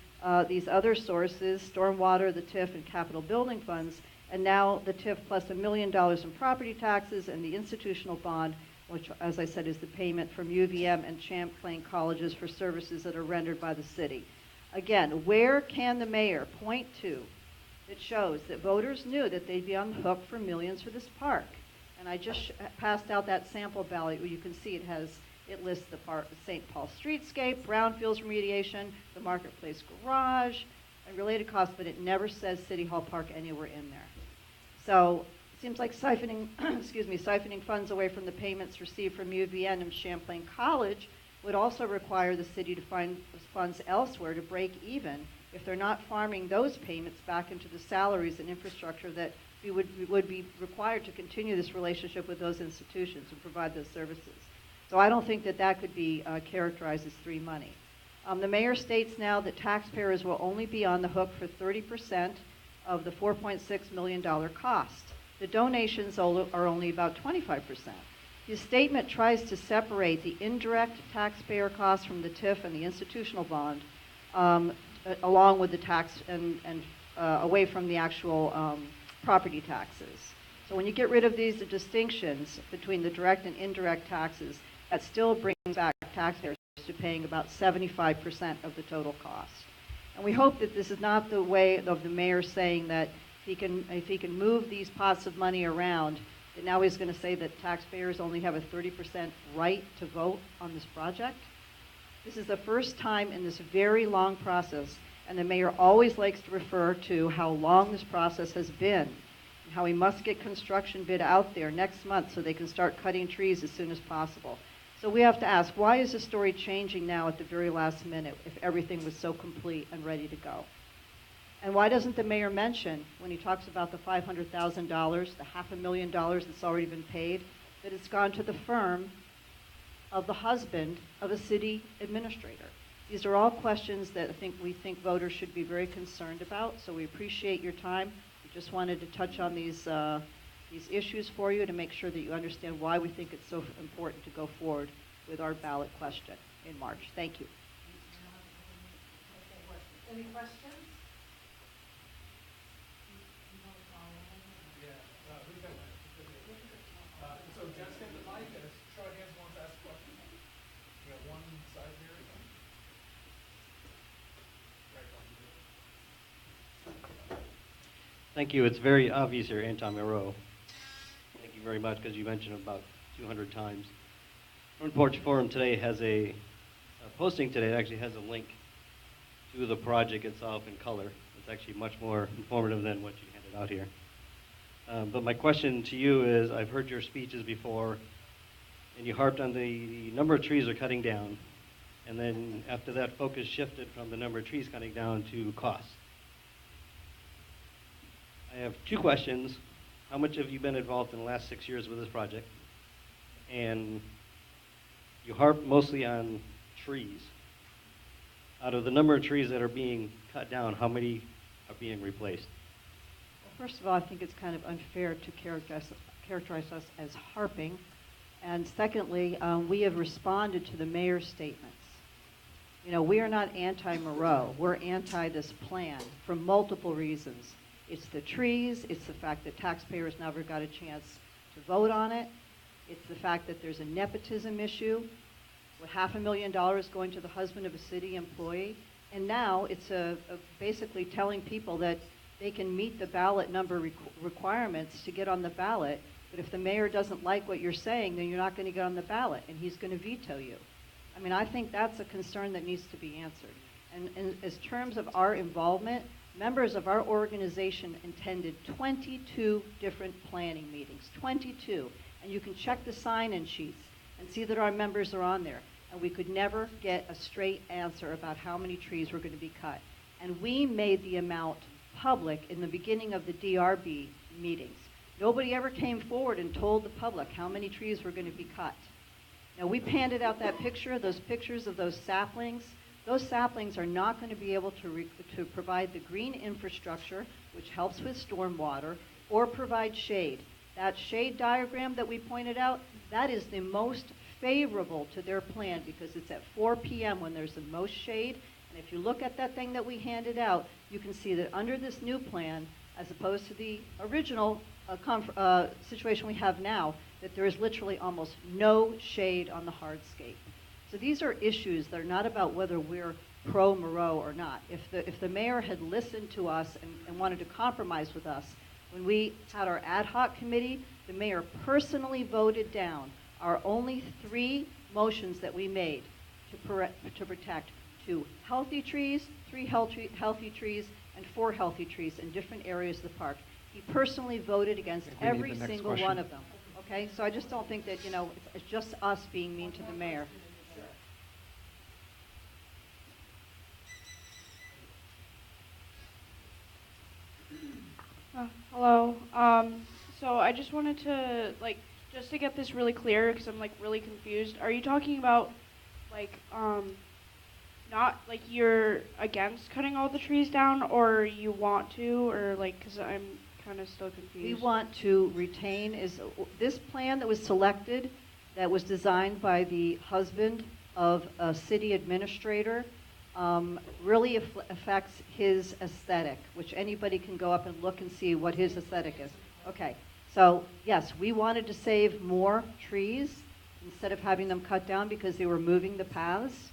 Speaker 20: these other sources, stormwater, the TIF, and capital building funds, and now the TIF plus $1 million in property taxes and the institutional bond, which, as I said, is the payment from UVM and Champlain colleges for services that are rendered by the city. Again, where can the mayor point to that shows that voters knew that they'd be on the hook for millions for this park. And I just passed out that sample ballot where you can see it lists the St. Paul streetscape, brownfields remediation, the marketplace garage, and related costs, but it never says City Hall Park anywhere in there. So it seems like siphoning, siphoning funds away from the payments received from UVN and Champlain College would also require the city to find funds elsewhere to break even if they're not farming those payments back into the salaries and infrastructure that we would be required to continue this relationship with those institutions and provide those services. So I don't think that that could be characterized as free money. The mayor states now that taxpayers will only be on the hook for 30% of the $4.6 million cost. The donations are only about 25%. His statement tries to separate the indirect taxpayer costs from the TIF and the institutional bond, along with the tax and away from the actual property taxes. So when you get rid of these distinctions between the direct and indirect taxes, that still brings back taxpayers to paying about 75% of the total cost. And we hope that this is not the way of the mayor saying that if he can move these pots of money around, that now he's going to say that taxpayers only have a 30% right to vote on this project. This is the first time in this very long process, and the mayor always likes to refer to how long this process has been, and how he must get construction bid out there next month so they can start cutting trees as soon as possible. So we have to ask, why is the story changing now at the very last minute if everything was so complete and ready to go? And why doesn't the mayor mention, when he talks about the $500,000, the $500,000 that's already been paid, that it's gone to the firm of the husband of a city administrator? These are all questions that we think voters should be very concerned about, so we appreciate your time. We just wanted to touch on these issues for you to make sure that you understand why we think it's so important to go forward with our ballot question in March. Thank you.
Speaker 19: Any questions?
Speaker 2: So just get the mic and show of hands who wants to ask a question. We got one side here.
Speaker 14: Thank you. It's very obvious you're anti-Moreau. Thank you very much, because you mentioned it about 200 times. Front Porch Forum today has a posting today that actually has a link to the project itself in color. It's actually much more informative than what you handed out here. But my question to you is, I've heard your speeches before, and you harped on the number of trees are cutting down, and then after that, focus shifted from the number of trees cutting down to cost. I have two questions. How much have you been involved in the last 6 years with this project? And you harp mostly on trees. Out of the number of trees that are being cut down, how many are being replaced?
Speaker 20: Well, first of all, I think it's kind of unfair to characterize us as harping. And secondly, we have responded to the mayor's statements. You know, we are not anti-Moreau. We're anti this plan for multiple reasons. It's the trees. It's the fact that taxpayers never got a chance to vote on it. It's the fact that there's a nepotism issue with $500,000 going to the husband of a city employee. And now it's basically telling people that they can meet the ballot number requirements to get on the ballot. But if the mayor doesn't like what you're saying, then you're not going to get on the ballot, and he's going to veto you. I mean, I think that's a concern that needs to be answered. And as terms of our involvement, members of our organization attended 22 different planning meetings, 22. And you can check the sign-in sheets and see that our members are on there. And we could never get a straight answer about how many trees were going to be cut. And we made the amount public in the beginning of the DRB meetings. Nobody ever came forward and told the public how many trees were going to be cut. Now, we handed out that picture, those pictures of those saplings. Those saplings are not going to be able to provide the green infrastructure, which helps with stormwater, or provide shade. That shade diagram that we pointed out, that is the most favorable to their plan because it's at 4 p.m. when there's the most shade. And if you look at that thing that we handed out, you can see that under this new plan, as opposed to the original situation we have now, that there is literally almost no shade on the hardscape. So these are issues that are not about whether we're pro-Moreau or not. If the mayor had listened to us and wanted to compromise with us, when we had our ad hoc committee, the mayor personally voted down our only 3 motions that we made to protect 2 healthy trees, 3 healthy trees, and 4 healthy trees in different areas of the park. He personally voted against
Speaker 1: We need
Speaker 20: every
Speaker 1: the next
Speaker 20: single
Speaker 1: question.
Speaker 20: one of them. Okay, so I just don't think that, it's just us being mean to the mayor.
Speaker 21: Hello. So I just wanted to, just to get this really clear, because I'm, really confused. Are you talking about, not, you're against cutting all the trees down, or you want to, or, because I'm kind of still confused?
Speaker 20: We want to retain this plan that was selected, that was designed by the husband of a city administrator, really affects his aesthetic, which anybody can go up and look and see what his aesthetic is. Okay, so yes, we wanted to save more trees instead of having them cut down because they were moving the paths.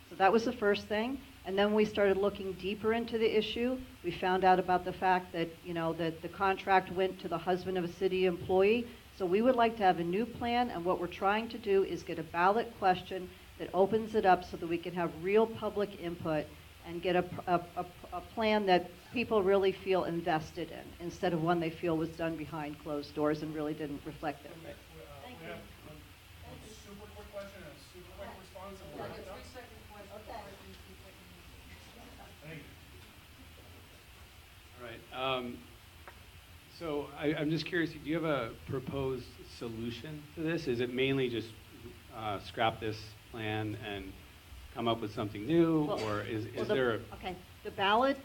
Speaker 20: So that was the first thing. And then we started looking deeper into the issue. We found out about the fact that, that the contract went to the husband of a city employee. So we would like to have a new plan, and what we're trying to do is get a ballot question that opens it up so that we can have real public input and get a plan that people really feel invested in, instead of one they feel was done behind closed doors and really didn't reflect their faith.
Speaker 2: Thank you. Super quick question and a super quick response. And we'll wrap it up. Thank you.
Speaker 16: All right. So I'm just curious, do you have a proposed solution to this? Is it mainly just scrap this plan and come up with something new, or is there a...
Speaker 20: Okay, the ballot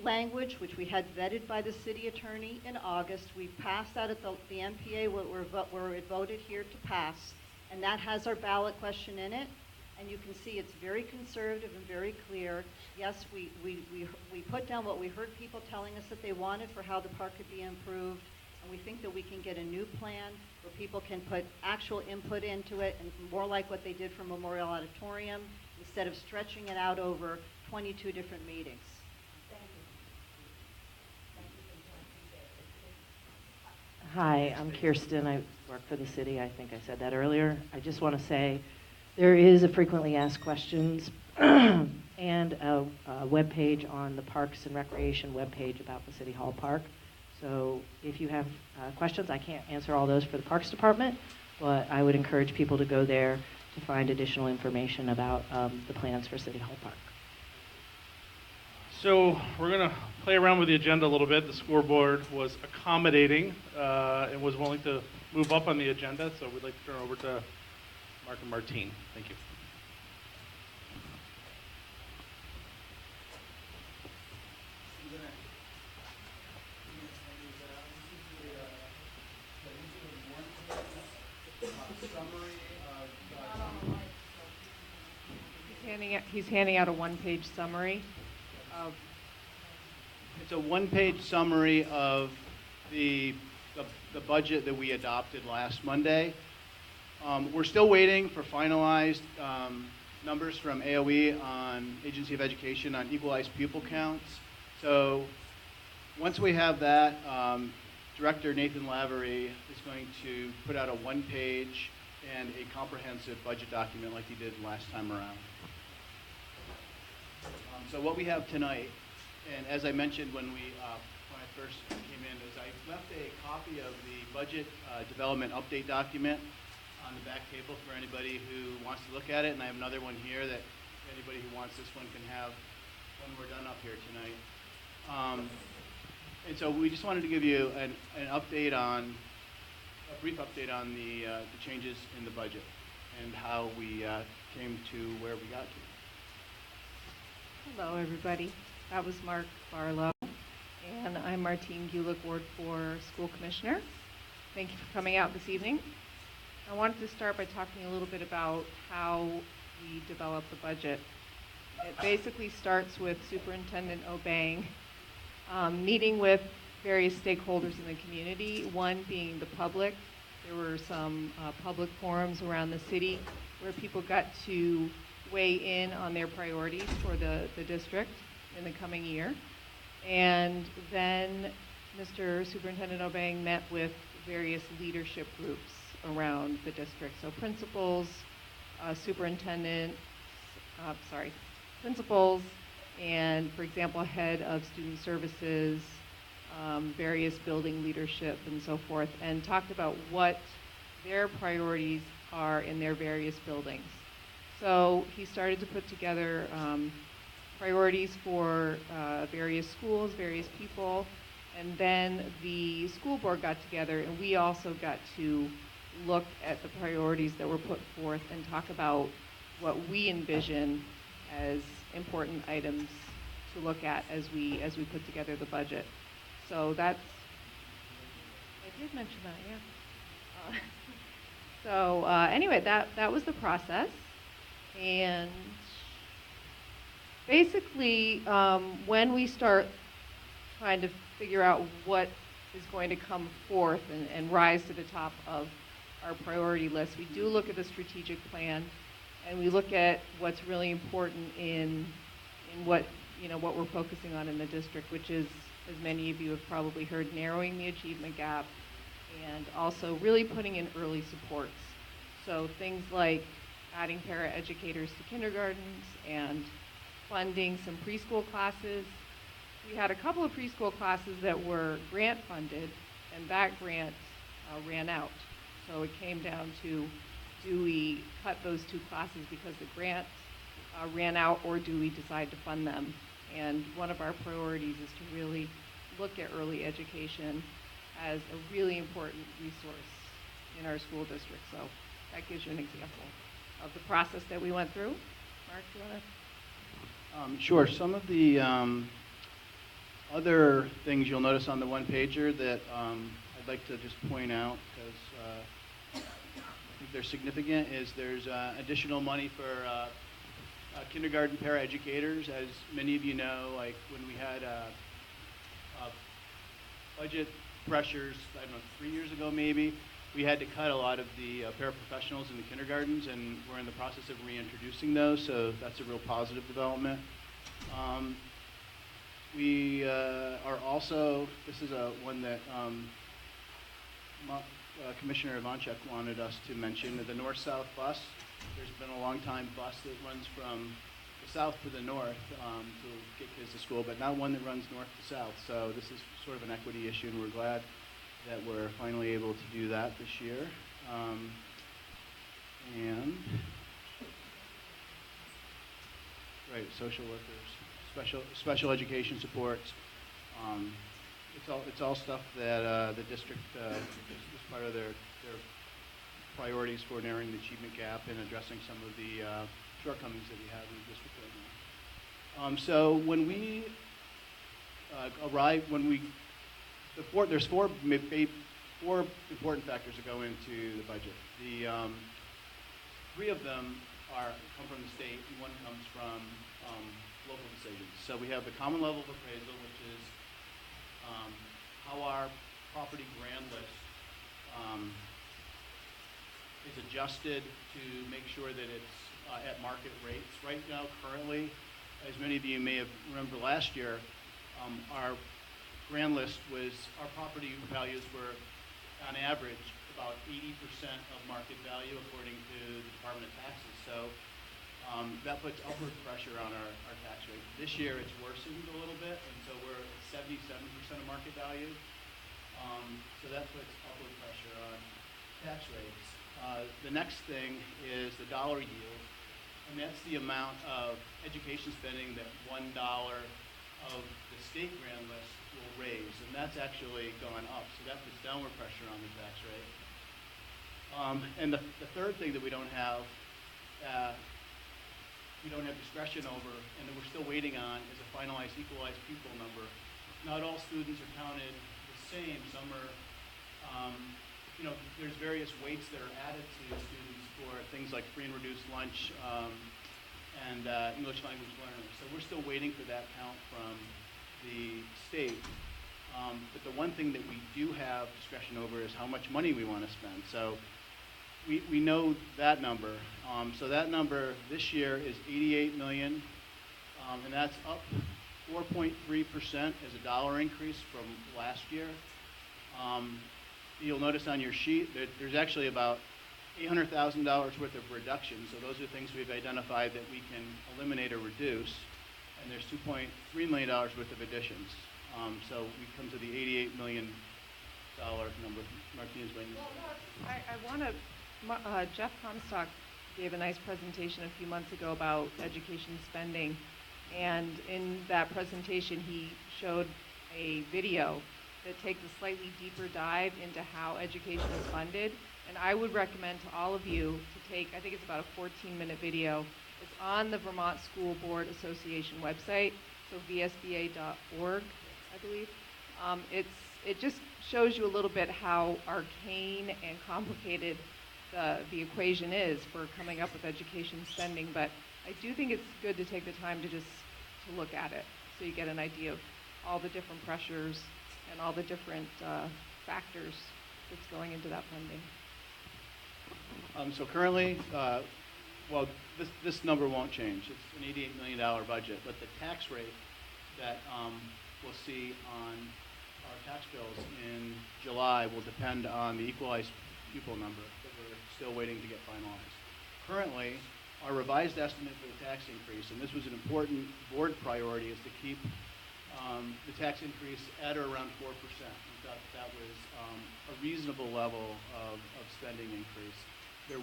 Speaker 20: language, which we had vetted by the city attorney in August, we passed that at the NPA where it voted here to pass, and that has our ballot question in it. And you can see it's very conservative and very clear. Yes, we put down what we heard people telling us that they wanted for how the park could be improved, and we think that we can get a new plan where people can put actual input into it, and more like what they did for Memorial Auditorium, instead of stretching it out over 22 different meetings.
Speaker 5: Hi, I'm Kirsten. I work for the city. I think I said that earlier. I just want to say there is a frequently asked questions and a webpage on the Parks and Recreation webpage about the City Hall Park. So if you have questions, I can't answer all those for the Parks Department, but I would encourage people to go there to find additional information about the plans for City Hall Park.
Speaker 8: So we're going to play around with the agenda a little bit. The scoreboard was accommodating and was willing to move up on the agenda, so we'd like to turn over to Mark and Martine. Thank you.
Speaker 21: He's handing out a one-page summary of...
Speaker 12: It's a one-page summary of the budget that we adopted last Monday. We're still waiting for finalized numbers from AOE on Agency of Education on equalized pupil counts. So once we have that, Director Nathan Lavery is going to put out a one-page and a comprehensive budget document like he did last time around. So what we have tonight, and as I mentioned when I first came in, is I left a copy of the budget development update document on the back table for anybody who wants to look at it, and I have another one here that anybody who wants this one can have when we're done up here tonight. And so we just wanted to give you an update on, a brief update on the changes in the budget and how we came to where we got to.
Speaker 21: Hello, everybody. That was Mark Barlow, and I'm Martine Gulick, Ward 4 School Commissioner. Thank you for coming out this evening. I wanted to start by talking a little bit about how we develop the budget. It basically starts with Superintendent Obeng meeting with various stakeholders in the community, one being the public. There were some public forums around the city where people got to weigh in on their priorities for the district in the coming year. And then Mr. Superintendent Obeng met with various leadership groups around the district. So principals, principals, and for example, head of student services, various building leadership and so forth, and talked about what their priorities are in their various buildings. So he started to put together priorities for various schools, various people, and then the school board got together and we also got to look at the priorities that were put forth and talk about what we envision as important items to look at as we put together the budget. So that's, I did mention that, yeah. So anyway, that was the process. And basically, when we start trying to figure out what is going to come forth and rise to the top of our priority list, we do look at the strategic plan, and we look at what's really important in what we're focusing on in the district, which is, as many of you have probably heard, narrowing the achievement gap and also really putting in early supports. So things like adding paraeducators to kindergartens and funding some preschool classes. We had a couple of preschool classes that were grant funded, and that grant ran out. So it came down to, do we cut those 2 classes because the grant ran out, or do we decide to fund them? And one of our priorities is to really look at early education as a really important resource in our school district. So that gives you an example of the process that we went through. Mark, do you want to?
Speaker 12: Sure. Some of the other things you'll notice on the one-pager that I'd like to just point out, because I think they're significant, is there's additional money for kindergarten paraeducators. As many of you know, like when we had budget pressures, I don't know, 3 years ago maybe, we had to cut a lot of the paraprofessionals in the kindergartens, and we're in the process of reintroducing those, so that's a real positive development. We are also, this is one that Commissioner Ivanchuk wanted us to mention, the north-south bus. There's been a long-time bus that runs from the south to the north to get kids to school, but not one that runs north to south. So this is sort of an equity issue, and we're glad that we're finally able to do that this year. And right, social workers, special education supports. It's all stuff that the district is part of their priorities for narrowing the achievement gap and addressing some of the shortcomings that we have in the district right now. So when we there's four important factors that go into the budget. The 3 of them come from the state, and 1 comes from local decisions. So we have the common level of appraisal, which is how our property grand list is adjusted to make sure that it's at market rates. Right now, currently, as many of you may have remember last year, our grand list was, our property values were on average about 80% of market value according to the Department of Taxes. So that puts upward pressure on our tax rate. This year it's worsened a little bit, and so we're at 77% of market value. So that puts upward pressure on tax rates. The next thing is the dollar yield, and that's the amount of education spending that $1 of the state grand list will raise, and that's actually gone up, so that puts downward pressure on the tax rate. And the third thing that we don't have discretion over, and that we're still waiting on, is a finalized equalized pupil number. Not all students are counted the same. Some are, there's various weights that are added to students for things like free and reduced lunch and English language learners. So we're still waiting for that count from the state. But the one thing that we do have discretion over is how much money we want to spend. So we know that number. So that number this year is 88 million, and that's up 4.3% as a dollar increase from last year. You'll notice on your sheet that there's actually about $800,000 worth of reduction. So those are things we've identified that we can eliminate or reduce. And there's $2.3 million worth of additions. So we come to the $88 million number. Martinez, when you...
Speaker 21: I want to, Jeff Comstock gave a nice presentation a few months ago about education spending. And in that presentation, he showed a video that takes a slightly deeper dive into how education is funded. And I would recommend to all of you to take, I think it's about a 14-minute video. It's on the Vermont School Board Association website, so vsba.org, I believe. It just shows you a little bit how arcane and complicated the equation is for coming up with education spending. But I do think it's good to take the time to just to look at it, so you get an idea of all the different pressures and all the different factors that's going into that funding.
Speaker 12: So currently, well, this number won't change. It's an $88 million budget, but the tax rate that we'll see on our tax bills in July will depend on the equalized pupil number that we're still waiting to get finalized. Currently, our revised estimate for the tax increase, and this was an important board priority, is to keep the tax increase at or around 4%. We thought that was a reasonable level of spending increase. There,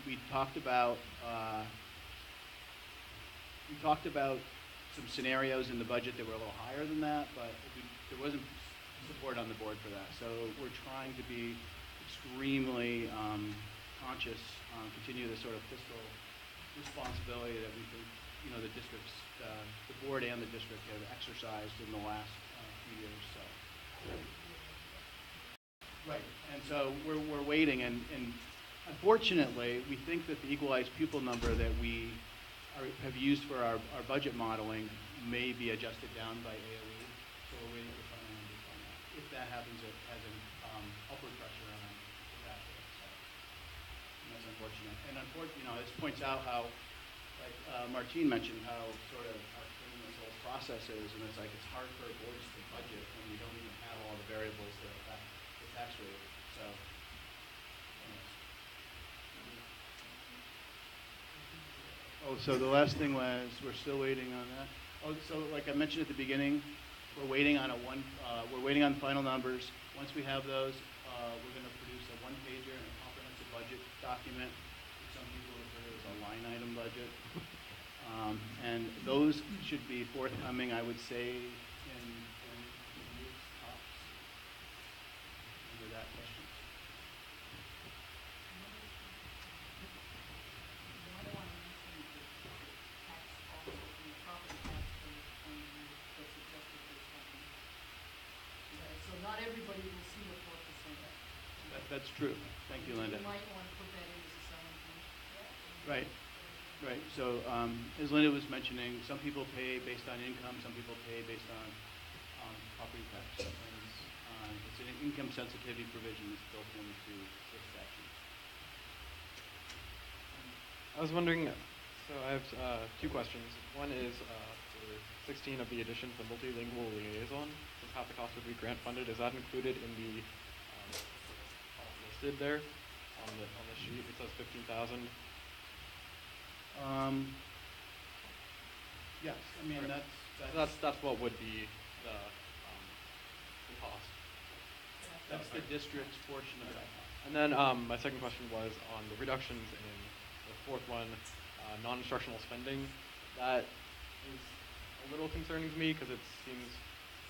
Speaker 12: we talked about some scenarios in the budget that were a little higher than that, but there wasn't support on the board for that. So we're trying to be extremely conscious, continue the sort of fiscal responsibility that we think, the districts, the board and the district have exercised in the last few years. So, right, and so we're waiting, and unfortunately, we think that the equalized pupil number that we have used for our budget modeling may be adjusted down by AOE. So we're waiting for final numbers on that. If that happens, it has an upward pressure on that rate. So, and that's unfortunate. And this points out how, like Martine mentioned, how sort of arcane this whole process is, and it's like it's hard for boards to budget when we don't even have all the variables that affect the tax rate. So, anyways. So the last thing was we're still waiting on that. So like I mentioned at the beginning, we're waiting on final numbers. Once we have those, we're going to produce a one-pager and a comprehensive budget document. Some people refer to it as a line item budget. And those should be forthcoming, I would say, in 2 weeks tops. Under that question.
Speaker 3: So not everybody will see the 4%.
Speaker 12: That's true. Thank you, Linda.
Speaker 3: You might want to put that in as a selling point.
Speaker 12: Right. Right. So as Linda was mentioning, some people pay based on income, some people pay based on property tax. And, it's an income sensitivity provision that's built into this statute.
Speaker 15: I was wondering, so I have two questions. One is for 16 of the additions, the multilingual liaison, since half the cost would be grant funded, is that included in the listed there on the sheet? It says 15,000.
Speaker 12: Yes, I mean
Speaker 15: that's what would be the cost.
Speaker 12: That's the district's portion of that.
Speaker 15: And then my second question was on the reductions in the fourth one, non-instructional spending. That is a little concerning to me because it seems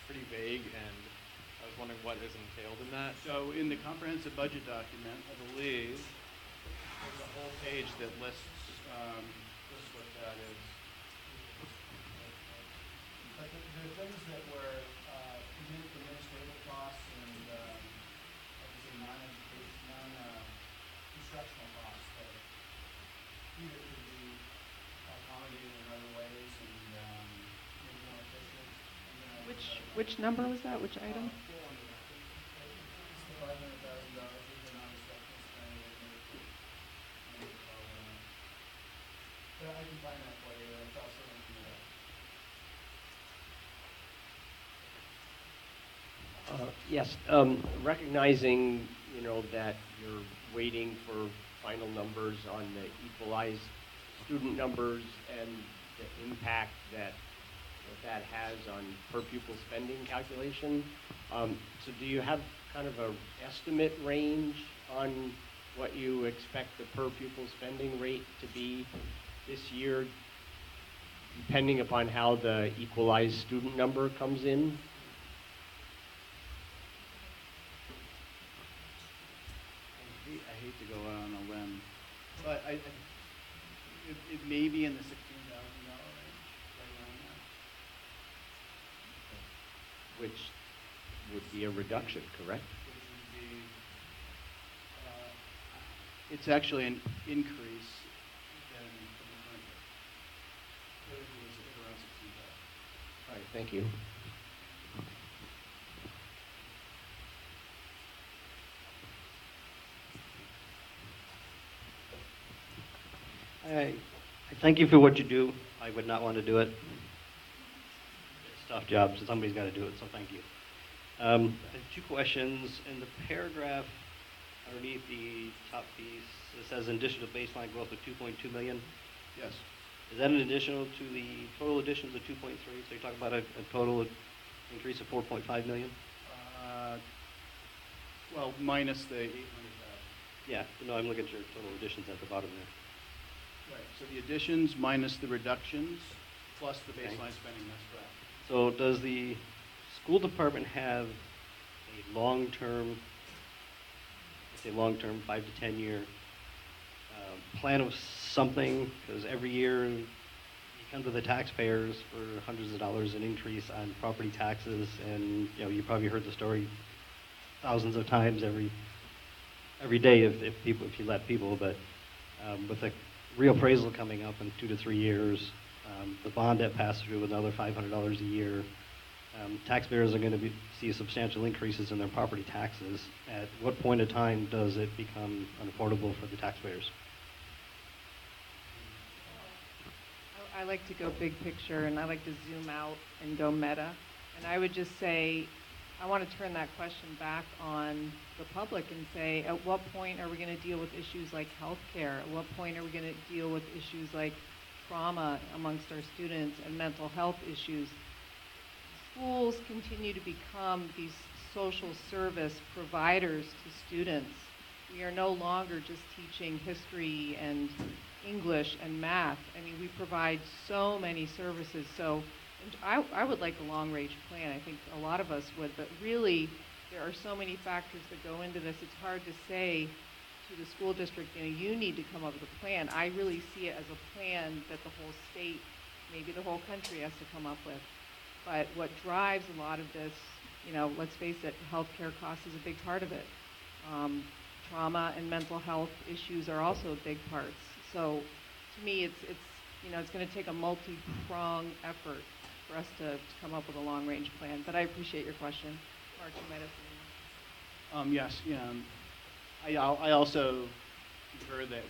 Speaker 15: pretty vague, and I was wondering what is entailed in that.
Speaker 12: So in the comprehensive budget document, I believe there's a whole page that lists what that is. But the things that were administrative costs and non-instructional costs that either could be accommodated in other ways and maybe more efficient.
Speaker 21: Which number was that? Which item?
Speaker 12: It's the $500,000 for non-instructional spending.
Speaker 2: find that for you. That's also in the
Speaker 4: Yes, recognizing, you know, that you're waiting for final numbers on the equalized student numbers and the impact that that has on per pupil spending calculation. So do you have kind of a estimate range on what you expect the per pupil spending rate to be this year, depending upon how the equalized student number comes in?
Speaker 12: I hate to go out on a limb, but it may be in the $16,000 range, right around that.
Speaker 4: Which would be a reduction, correct?
Speaker 12: Which would be, it's actually an increase than from the current year. It was around 16,000.
Speaker 4: All right, thank you.
Speaker 14: I thank you for what you do. I would not want to do it. It's a tough job, so somebody's got to do it, so thank you. I have two questions. In the paragraph underneath the top piece, it says in addition to baseline growth of 2.2 million.
Speaker 12: Yes.
Speaker 14: Is that an additional to the total additions of 2.3? So you're talking about a total increase of 4.5 million?
Speaker 12: Well, minus the 800,000.
Speaker 14: Yeah, no, I'm looking at your total additions at the bottom there.
Speaker 12: Right, so the additions minus the reductions, plus the
Speaker 14: Okay.
Speaker 12: baseline spending, that's correct.
Speaker 14: So does the school department have a long-term, let's say long-term, 5 to 10 year plan of something? Because every year you come to the taxpayers for hundreds of dollars in increase on property taxes, and you know you probably heard the story thousands of times every day if you let people. But with a reappraisal coming up in 2 to 3 years, the bond debt pass through with another $500 a year. Taxpayers are going to see substantial increases in their property taxes. At what point in time does it become unaffordable for the taxpayers?
Speaker 21: I like to go big picture, and I like to zoom out and go meta. And I would just say, I want to turn that question back on the public and say, at what point are we going to deal with issues like healthcare? At what point are we going to deal with issues like trauma amongst our students and mental health issues? Schools continue to become these social service providers to students. We are no longer just teaching history and English and math. I mean, we provide so many services. So I would like a long-range plan. I think a lot of us would, but really there are so many factors that go into this. It's hard to say to the school district, you know, you need to come up with a plan. I really see it as a plan that the whole state, maybe the whole country has to come up with. But what drives a lot of this, you know, let's face it, healthcare costs is a big part of it. Trauma and mental health issues are also big parts. So to me, it's you know, it's going to take a multi-pronged effort for us to come up with a long-range plan. But I appreciate your question. Mark, you might have something.
Speaker 12: Yes, I also concur that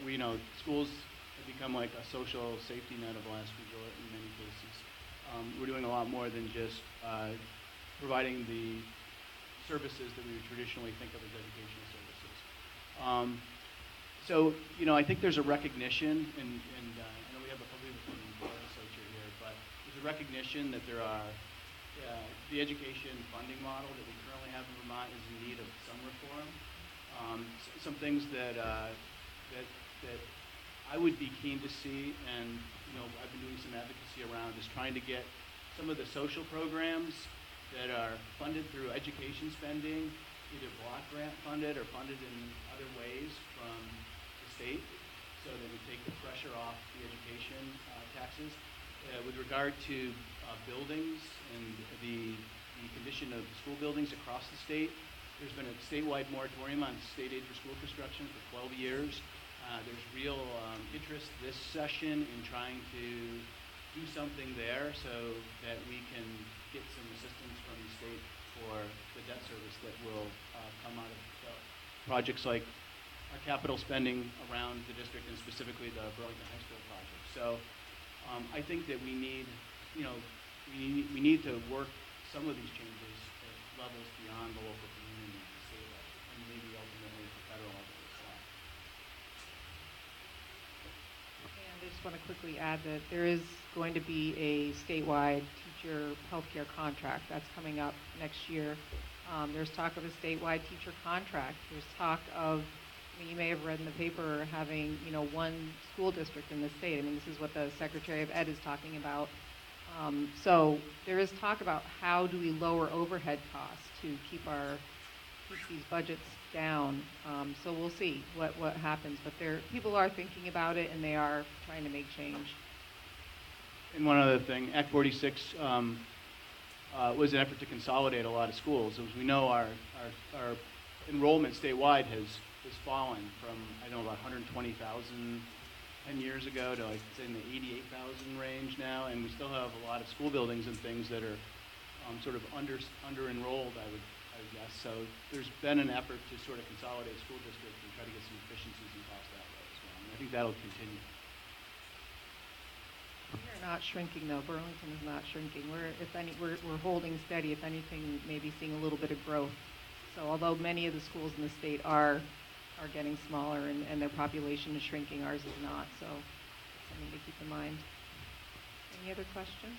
Speaker 12: schools have become like a social safety net of last resort in many cases. We're doing a lot more than just providing the services that we would traditionally think of as educational services. So, I think there's a recognition, and I know we have a public legislature here, but there's a recognition that there are the education funding model that we currently have in Vermont is in need of some reform. Some things that I would be keen to see, and I've been doing some advocacy around, is trying to get some of the social programs that are funded through education spending, either block grant funded or funded in other ways from the state, so that we take the pressure off the education taxes. With regard to buildings and the condition of school buildings across the state, there's been a statewide moratorium on state aid for school construction for 12 years. There's real interest this session in trying to do something there so that we can get some assistance from the state for the debt service that will come out of projects like our capital spending around the district, and specifically the Burlington High School project. So I think that we need, you know, we need to work some of these changes at levels beyond the local community and the state level, and maybe ultimately at the federal level as well.
Speaker 21: And I just want to quickly add that there is going to be a statewide teacher healthcare contract that's coming up next year. There's talk of a statewide teacher contract. There's talk of, I mean, you may have read in the paper having, you know, one school district in the state. I mean, this is what the Secretary of Ed is talking about. So there is talk about how do we lower overhead costs to keep these budgets down. So we'll see what happens. But people are thinking about it, and they are trying to make change.
Speaker 12: And one other thing, Act 46 was an effort to consolidate a lot of schools. As we know, our enrollment statewide has fallen from, I know, about 120,000 10 years ago to, like, say, in the 88,000 range now, and we still have a lot of school buildings and things that are sort of under-enrolled, I would guess. So there's been an effort to sort of consolidate school districts and try to get some efficiencies and costs that way as well. And I think that'll continue.
Speaker 21: We're not shrinking, though. Burlington is not shrinking. We're holding steady. If anything, maybe seeing a little bit of growth. So although many of the schools in the state are getting smaller and their population is shrinking, ours is not. So something to keep in mind. Any other questions?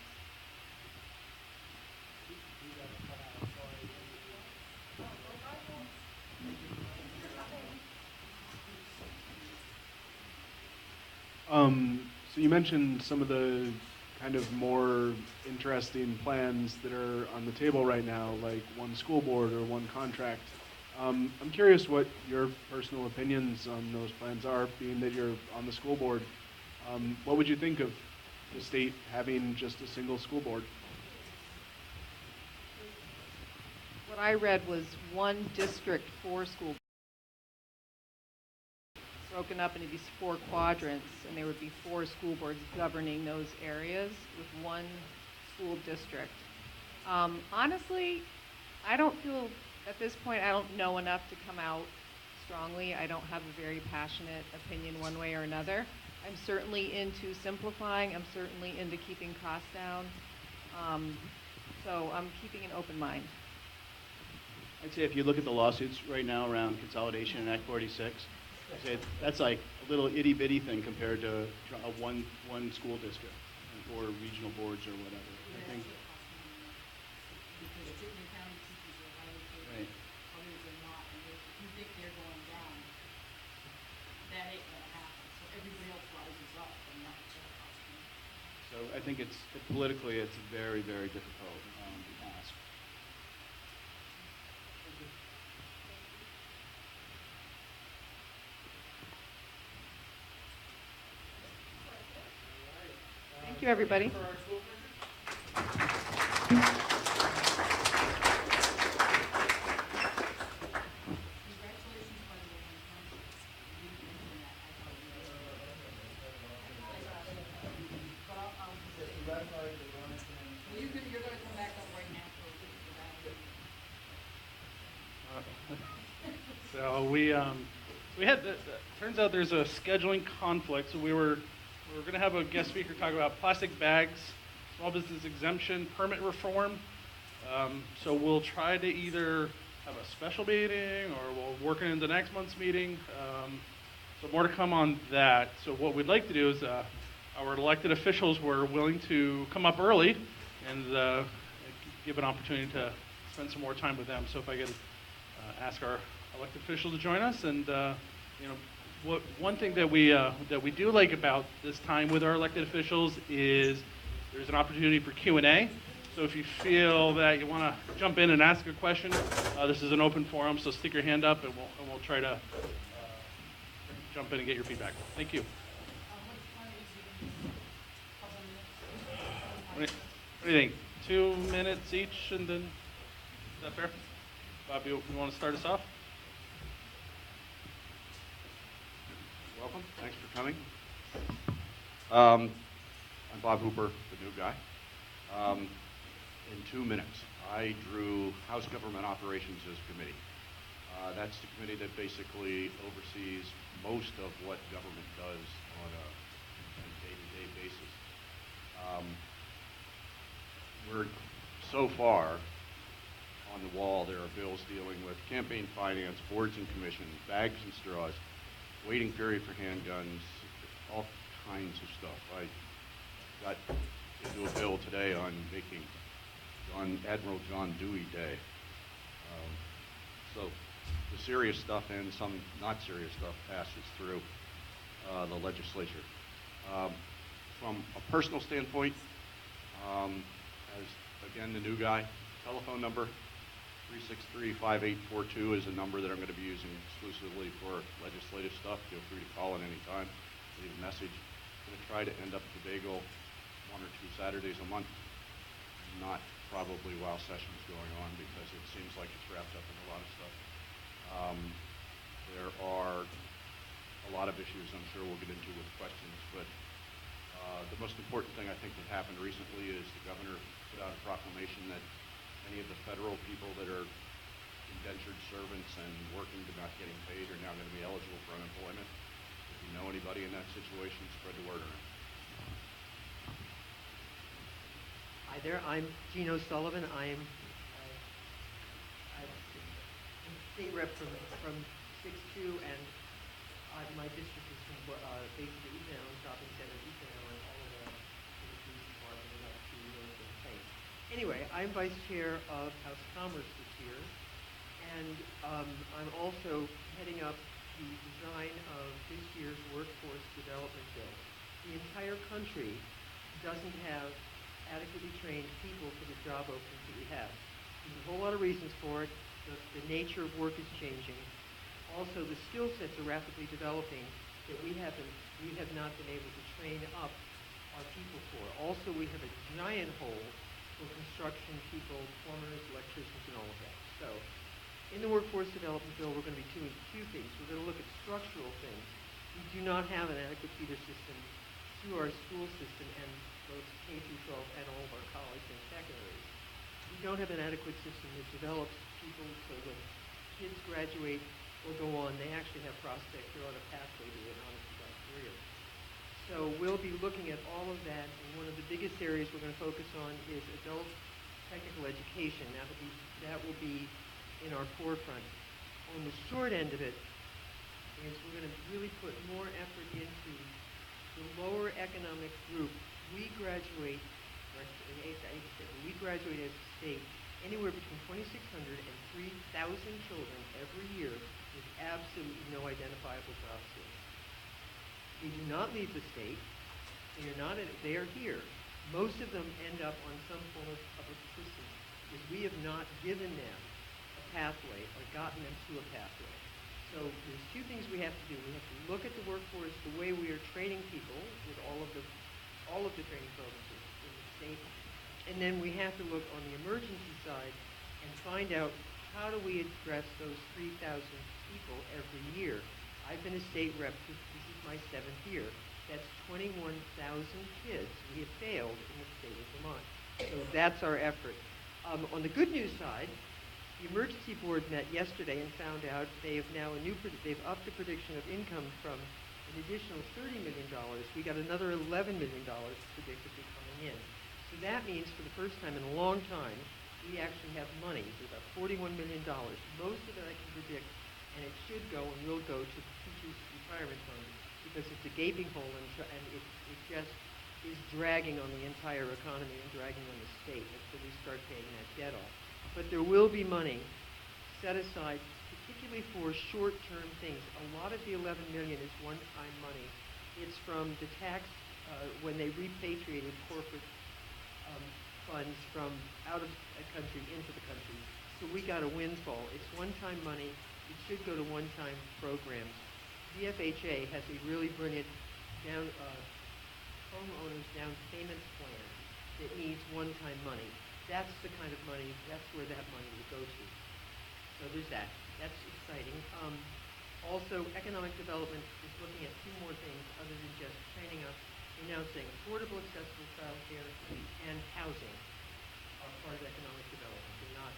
Speaker 13: So you mentioned some of the kind of more interesting plans that are on the table right now, like one school board or one contract. I'm curious what your personal opinions on those plans are, being that you're on the school board. What would you think of the state having just a single school board?
Speaker 21: What I read was one district, 4 school, broken up into these 4 quadrants, and there would be 4 school boards governing those areas with one school district. Honestly, I don't feel, at this point, I don't know enough to come out strongly. I don't have a very passionate opinion one way or another. I'm certainly into simplifying. I'm certainly into keeping costs down. So I'm keeping an open mind.
Speaker 12: I'd say if you look at the lawsuits right now around consolidation in Act 46, I'd say that's like a little itty-bitty thing compared to one school district or regional boards or whatever. I think. Right. So I think politically it's very, very difficult ask.
Speaker 21: Thank you, everybody.
Speaker 8: So we had, turns out there's a scheduling conflict, so we're going to have a guest speaker talk about plastic bags, small business exemption, permit reform. So we'll try to either have a special meeting or we'll work it into next month's meeting. So more to come on that. So what we'd like to do is our elected officials were willing to come up early and give an opportunity to spend some more time with them. So if I could ask our elected officials to join us, and one thing that we do like about this time with our elected officials is there's an opportunity for Q&A. So if you feel that you want to jump in and ask a question, this is an open forum. So stick your hand up, and we'll try to jump in and get your feedback. Thank you. What do you think? 2 minutes each, and then is that fair? Bob, you want to start us off?
Speaker 10: Welcome. Thanks for coming. I'm Bob Hooper, the new guy. In 2 minutes, I drew House Government Operations as committee. That's the committee that basically oversees most of what government does on a day-to-day basis. so far, on the wall, there are bills dealing with campaign finance, boards and commissions, bags and straws, waiting period for handguns, all kinds of stuff. I got into a bill today on making Admiral John Dewey Day. So the serious stuff and some not serious stuff passes through the legislature. From a personal standpoint, as again the new guy, telephone number 363-5842 is a number that I'm going to be using exclusively for legislative stuff. Feel free to call at any time, leave a message. I'm going to try to end up at the Bagel 1 or 2 Saturdays a month, not probably while session's going on because it seems like it's wrapped up in a lot of stuff. There are a lot of issues I'm sure we'll get into with questions, but the most important thing I think that happened recently is the governor put out a proclamation that any of the federal people that are indentured servants and working but not getting paid are now going to be eligible for unemployment. If you know anybody in that situation, spread the word around.
Speaker 6: Hi there, I'm Gino Sullivan. I'm state rep from 6-2, and my district is from basically East Allen, shopping center, East Allen, all of the police department, and up to North Place. Anyway, I'm vice chair of House of Commerce this year, and I'm also heading up the design of this year's workforce development bill. The entire country doesn't have adequately trained people for the job openings that we have. There's a whole lot of reasons for it. The nature of work is changing. Also, the skill sets are rapidly developing that we have not been able to train up our people for. Also, we have a giant hole for construction people, plumbers, electricians, and all of that. So, in the workforce development bill, we're going to be doing 2 things. We're going to look at structural things. We do not have an adequate feeder system through our school system and both K through 12 and all of our college and secondaries. We don't have an adequate system that develops people so when kids graduate or go on, they actually have prospects. They're on a pathway to an honest career. So we'll be looking at all of that, and one of the biggest areas we're going to focus on is adult technical education. That will be in our forefront. On the short end of it is we're going to really put more effort into the lower economic group. We graduate as a state, anywhere between 2,600 and 3,000 children every year with absolutely no identifiable job skills. They do not leave the state. They are here. Most of them end up on some form of public assistance because we have not given them a pathway or gotten them to a pathway. So there's 2 things we have to do. We have to look at the workforce, the way we are training people with all of the training programs in the state, and then we have to look on the emergency side and find out how do we address those 3,000 people every year. I've been a state rep, this is my 7th year. That's 21,000 kids we have failed in the state of Vermont. So that's our effort. On the good news side, the emergency board met yesterday and found out they have now they've upped the prediction of income from an additional $30 million. We got another $11 million predictably coming in. So that means for the first time in a long time, we actually have money. There's about $41 million. Most of it I can predict, and it should go and will go to the teachers' retirement fund because it's a gaping hole and it just is dragging on the entire economy and dragging on the state until we start paying that debt off. But there will be money set aside, particularly for short-term things. A lot of the $11 million is one-time money. It's from the tax when they repatriated corporate funds from out of the country into the country. So we got a windfall. It's one-time money. It should go to one-time programs. The FHA has a really brilliant homeowners down payment plan that needs one-time money. That's the kind of money, that's where that money will go to. So there's that. That's exciting. Also, economic development is looking at 2 more things other than just training up. We're now saying affordable, accessible childcare and housing are part of economic development. They're not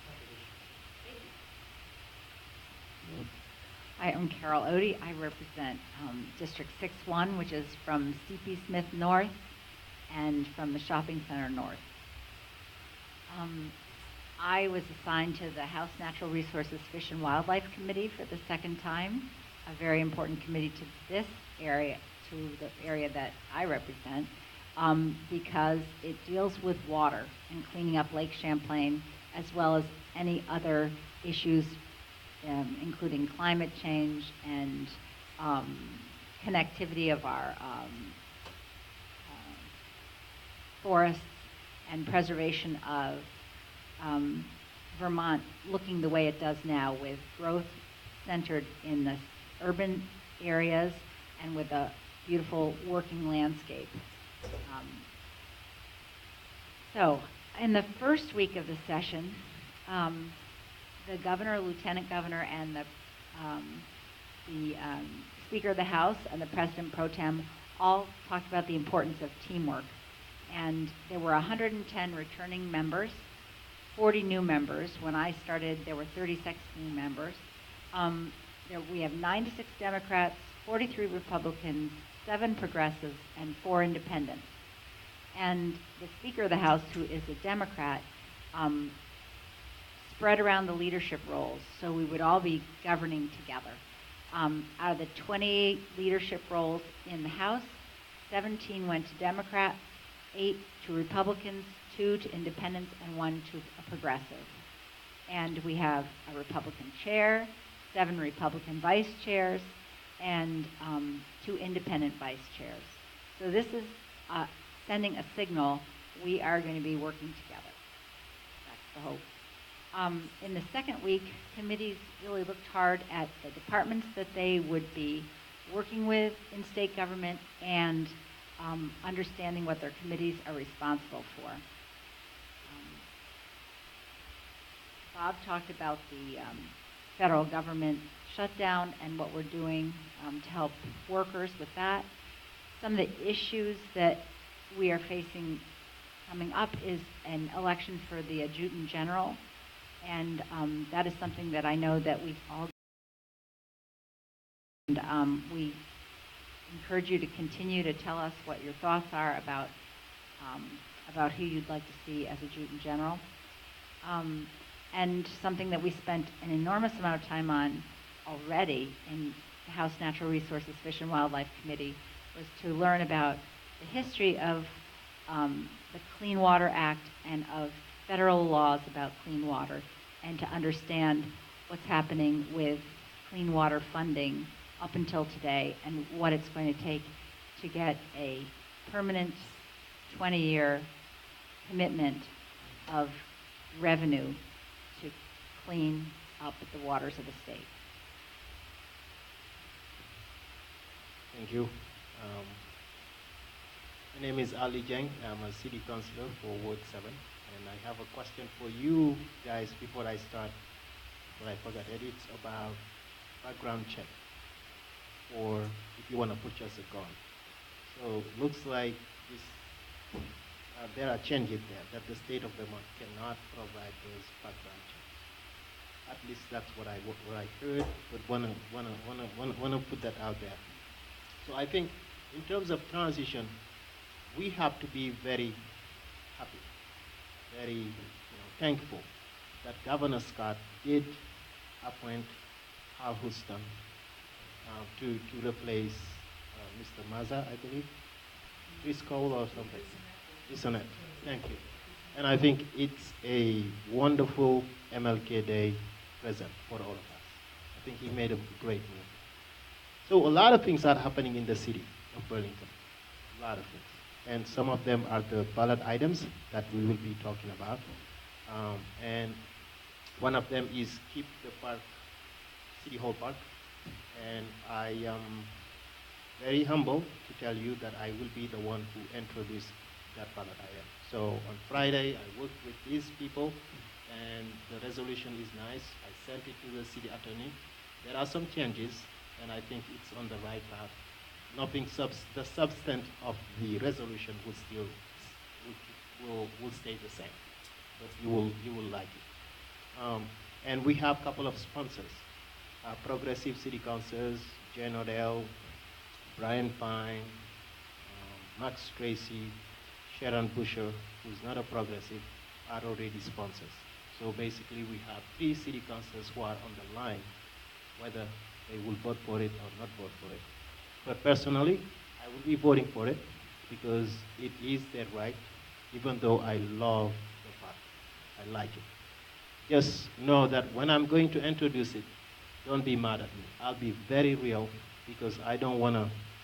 Speaker 6: separate issues. Thank you.
Speaker 22: Hi, I'm Carol Odie. I represent District 6-1, which is from CP Smith North and from the shopping center north. I was assigned to the House Natural Resources Fish and Wildlife Committee for the second time, a very important committee to this area, to the area that I represent, because it deals with water and cleaning up Lake Champlain, as well as any other issues, including climate change and connectivity of our forests and preservation of Vermont looking the way it does now, with growth centered in the urban areas and with a beautiful working landscape. So in the first week of the session, the governor, lieutenant governor, and the Speaker of the House and the President Pro Tem all talked about the importance of teamwork. And there were 110 returning members, 40 new members. When I started, there were 36 new members. We have 96 Democrats, 43 Republicans, 7 progressives, and 4 independents. And the Speaker of the House, who is a Democrat, spread around the leadership roles, so we would all be governing together. Out of the 28 leadership roles in the House, 17 went to Democrats, 8 to Republicans, 2 to independents, and 1 to a progressive. And we have a Republican chair, 7 Republican vice chairs, and 2 independent vice chairs. So this is sending a signal: we are going to be working together. That's the hope. In the second week, committees really looked hard at the departments that they would be working with in state government and understanding what their committees are responsible for. Bob talked about the federal government shutdown and what we're doing to help workers with that. Some of the issues that we are facing coming up is an election for the Adjutant General, and that is something that I know that we've all, and we encourage you to continue to tell us what your thoughts are about who you'd like to see as Adjutant General. And something that we spent an enormous amount of time on already in the House Natural Resources Fish and Wildlife Committee was to learn about the history of the Clean Water Act and of federal laws about clean water, and to understand what's happening with clean water funding up until today and what it's going to take to get a permanent 20-year commitment of revenue to clean up the waters of the state.
Speaker 9: Thank you. My name is Ali Jeng. I'm a city councilor for Ward 7, and I have a question for you guys before I start. Well, I forgot it. It's about background check, or if you want to purchase a gun. So looks like this, there are changes there that the state of Vermont cannot provide those background checks. At least that's what I heard, but wanna put that out there. So I think in terms of transition, we have to be very happy, very thankful that Governor Scott did appoint Hal Houston to replace Mr. Maza, I believe, Chris Cole or something. Isn't it? Thank you. And I think it's a wonderful MLK Day present for all of us. I think he made a great move. So a lot of things are happening in the city of Burlington, a lot of things. And some of them are the ballot items that we will be talking about. And one of them is keep the park, City Hall Park. And I am very humble to tell you that I will be the one who introduced that ballot item. So on Friday, I worked with these people, and the resolution is nice. I sent it to the city attorney. There are some changes, and I think it's on the right path. Nothing the substance of the resolution will still will stay the same, but you will like it. And we have a couple of sponsors, progressive city councilors, Jen Odell, Brian Pine, Max Tracy, Sharon Busher, who's not a progressive, are already sponsors. So basically, we have 3 city councils who are on the line, whether they will vote for it or not vote for it. But personally, I will be voting for it because it is their right, even though I love the park. I like it. Just know that when I'm going to introduce it, don't be mad at me. I'll be very real because I don't want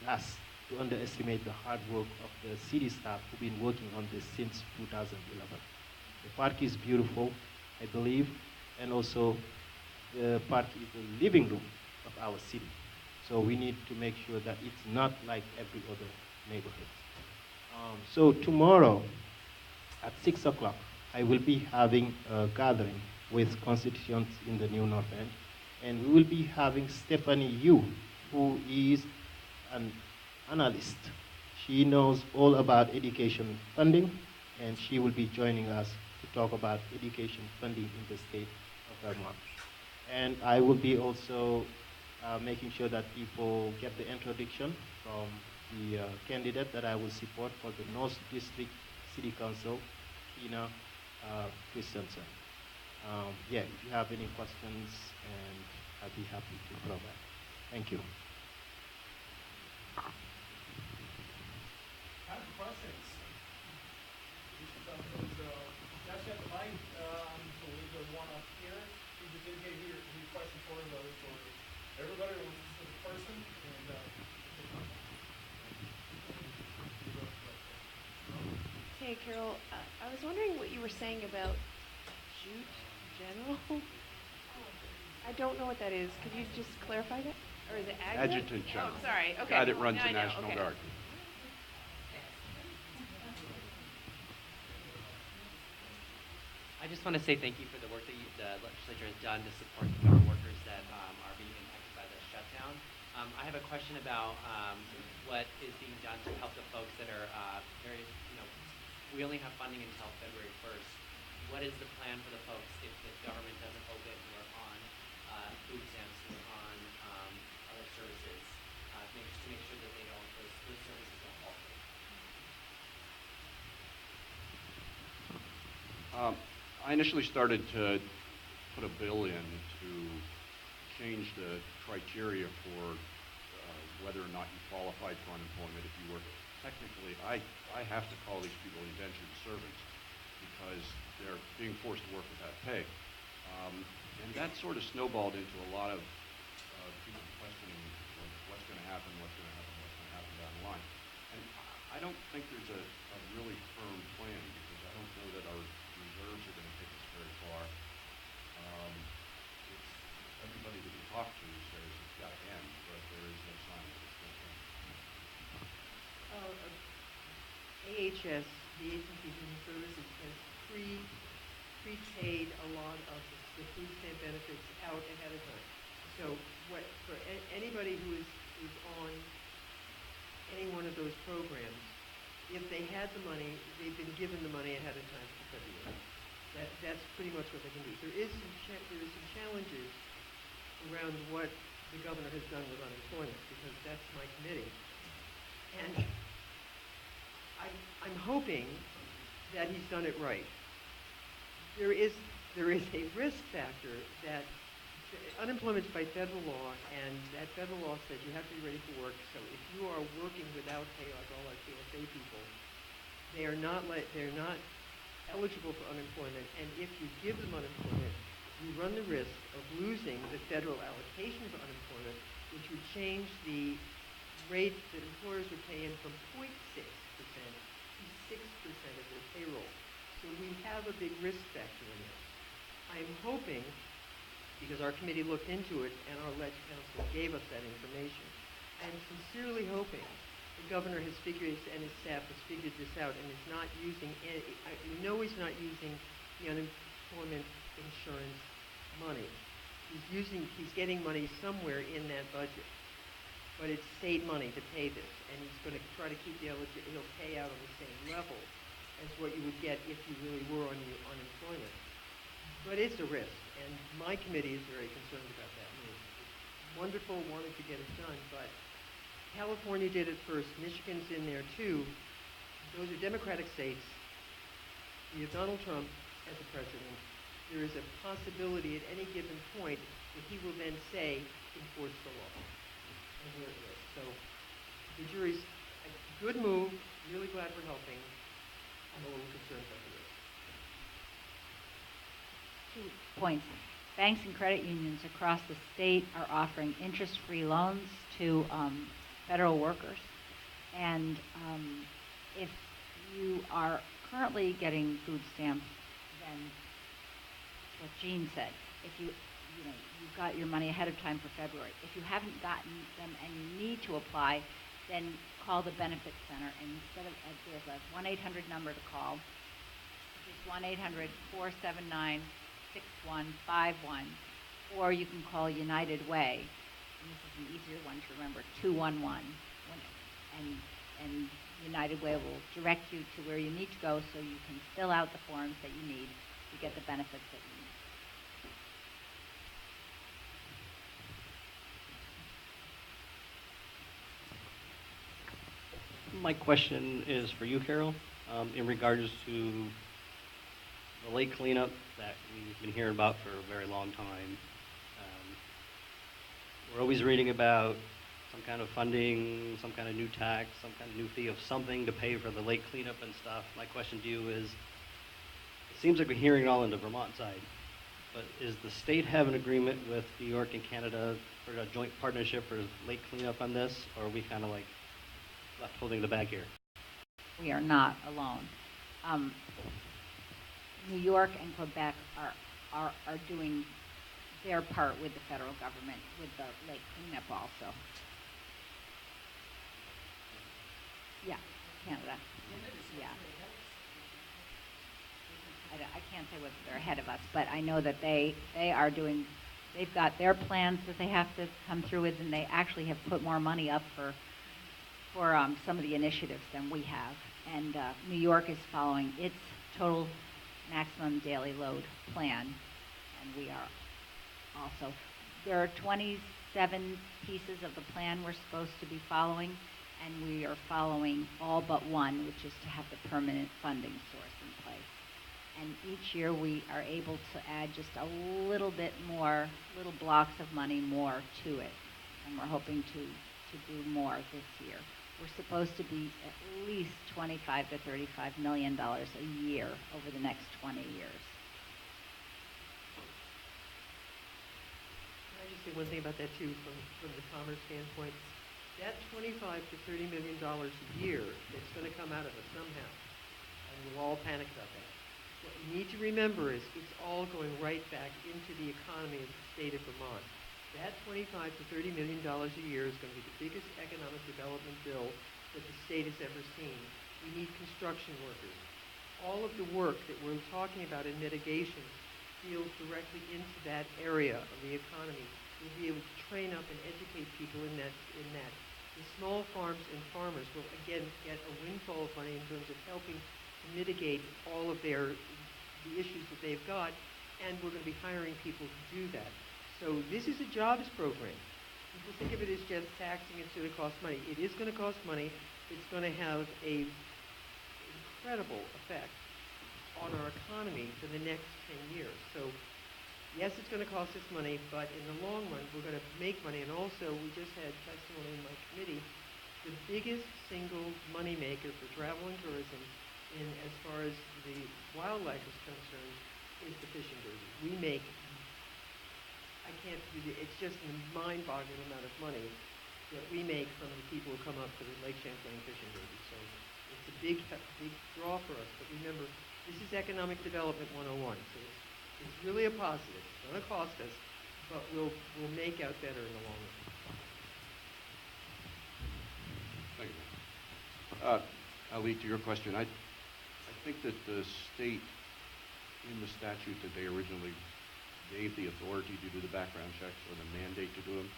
Speaker 9: us to underestimate the hard work of the city staff who've been working on this since 2011. The park is beautiful, I believe, and also the park is the living room of our city. So we need to make sure that it's not like every other neighborhood. So tomorrow at 6 o'clock, I will be having a gathering with constituents in the New North End, and we will be having Stephanie Yu, who is an analyst. She knows all about education funding, and she will be joining us to talk about education funding in the state of Vermont. And I will be also making sure that people get the introduction from the candidate that I will support for the North District City Council, Tina Christensen. Yeah, if you have any questions, and I'll be happy to provide. Thank you.
Speaker 2: Time for questions. Josh, you have the mic, so we leave the one up here. You just indicate who your question for, whether it's for everybody or it's for the person, and
Speaker 7: Hey, Carol, I was wondering what you were saying about jute general. I don't know what that is. Could you just clarify that? Or is it
Speaker 10: Adjutant General.
Speaker 7: Oh, sorry. Okay.
Speaker 10: Guy that runs
Speaker 7: Now
Speaker 10: the
Speaker 7: I know.
Speaker 10: National
Speaker 7: Okay.
Speaker 10: Guard.
Speaker 11: I just want to say thank you for the work that the legislature has done to support the farm workers that are being impacted by the shutdown. I have a question about what is being done to help the folks that are we only have funding until February 1st. What is the plan for the folks if the government doesn't open or on food stamps or on other services, to make sure that those services don't falter?
Speaker 10: I initially started to put a bill in to change the criteria for whether or not you qualified for unemployment if you were technically, I have to call these people indentured servants because they're being forced to work without pay. And that sort of snowballed into a lot of people questioning what's going to happen down the line. And I don't think there's a really firm plan because I don't know that our reserves are going to take us very far. Everybody that we talk to says it's got to end, but there is no sign that it's going to end.
Speaker 6: AHS, the Agency for Human Services, has prepaid a lot of the food stamp benefits out ahead of time. So for anybody who is on any one of those programs, if they had the money, they've been given the money ahead of time for February. That's pretty much what they can do. There is some challenges around what the governor has done with unemployment because that's my committee. And I'm hoping that he's done it right. There is a risk factor that unemployment's by federal law, and that federal law says you have to be ready for work. So if you are working without pay, like all our CSA people, they're not eligible for unemployment. And if you give them unemployment, you run the risk of losing the federal allocation for unemployment, which would change the rate that employers would pay in from 0.6% to 6% of their payroll. So we have a big risk factor in this. I'm hoping, because our committee looked into it and our Ledge Council gave us that information, I'm sincerely hoping the governor has figured, and his staff has figured this out and is not using any, we know he's not using the unemployment insurance money. He's getting money somewhere in that budget. But it's state money to pay this, and he's going to try to keep the he'll pay out on the same level as what you would get if you really were on your unemployment. But it's a risk, and my committee is very concerned about that move. It's wonderful, wanted to get it done, but California did it first. Michigan's in there too. Those are Democratic states. You have Donald Trump, as a president, there is a possibility at any given point that he will then say, enforce the law. And here it is. So the jury's a good move, really glad we're helping. I'm a little concerned about the risk.
Speaker 22: 2 points. Banks and credit unions across the state are offering interest-free loans to federal workers. And if you are currently getting food stamps, then what Jean said, if you've got your money ahead of time for February. If you haven't gotten them and you need to apply, then call the benefit center. And instead of, there's a 1-800 number to call, which is 1-800-479-6151, or you can call United Way, and this is an easier one to remember, 211, and United Way will direct you to where you need to go so you can fill out the forms that you need to get the benefits that you need.
Speaker 14: My question is for you, Carol, in regards to the lake cleanup that we've been hearing about for a very long time. We're always reading about some kind of funding, some kind of new tax, some kind of new fee of something to pay for the lake cleanup and stuff. My question to you is, it seems like we're hearing it all on the Vermont side, but is the state have an agreement with New York and Canada for a joint partnership for lake cleanup on this, or are we kind of like left holding the bag here?
Speaker 22: We are not alone. New York and Quebec are doing their part with the federal government with the lake cleanup also. Yeah, Canada. Yeah. I can't say whether they're ahead of us, but I know that they are doing, they've got their plans that they have to come through with, and they actually have put more money up for some of the initiatives than we have. And New York is following its total maximum daily load plan, and we are also. There are 27 pieces of the plan we're supposed to be following, and we are following all but one, which is to have the permanent funding source in place. And each year we are able to add just a little bit more, little blocks of money more to it, and we're hoping to do more this year. We're supposed to be at least $25 to $35 million a year over the next 20 years.
Speaker 6: Can I just say one thing about that too, from the commerce standpoint? That $25 to $30 million a year that's going to come out of it somehow, and we'll all panic about that. What we need to remember is it's all going right back into the economy of the state of Vermont. That $25 to $30 million a year is going to be the biggest economic development bill that the state has ever seen. We need construction workers. All of the work that we're talking about in mitigation deals directly into that area of the economy. We'll be able to train up and educate people in that. The small farms and farmers will again get a windfall of money in terms of helping to mitigate all of the issues that they've got, and we're going to be hiring people to do that. So this is a jobs program. People think of it as just taxing, it's going to cost money. It is going to cost money. It's going to have an incredible effect on our economy for the next 10 years. So yes, it's going to cost us money, but in the long run, we're going to make money. And also, we just had testimony in my committee, the biggest single moneymaker for travel and tourism as far as the wildlife is concerned is the fishing derby. We make, I can't do it, it's just a mind-boggling amount of money that we make from the people who come up to the Lake Champlain fishing derby. So it's a big draw for us. But remember, this is economic development 101. So it's really a positive. It's going to cost us, but we'll make out better in the long run.
Speaker 10: Thank you. Ali, to your question, I think that the state, in the statute that they originally gave the authority to do the background checks or the mandate to do them,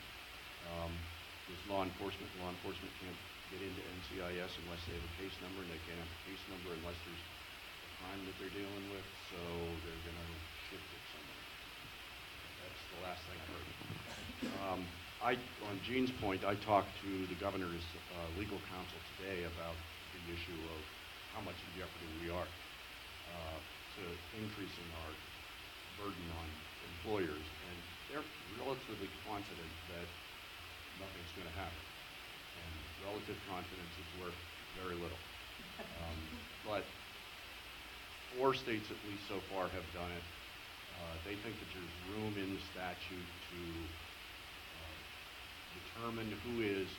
Speaker 10: was law enforcement. Law enforcement can't get into NCIS unless they have a case number, and they can't have a case number unless there's a crime that they're dealing with, so they're going to shift it somewhere. That's the last thing I heard. On Jean's point, I talked to the governor's legal counsel today about the issue of how much in jeopardy we are. to increasing our burden on employers, and they're relatively confident that nothing's going to happen. And relative confidence is worth very little. But 4 states at least so far have done it. They think that there's room in the statute to determine who is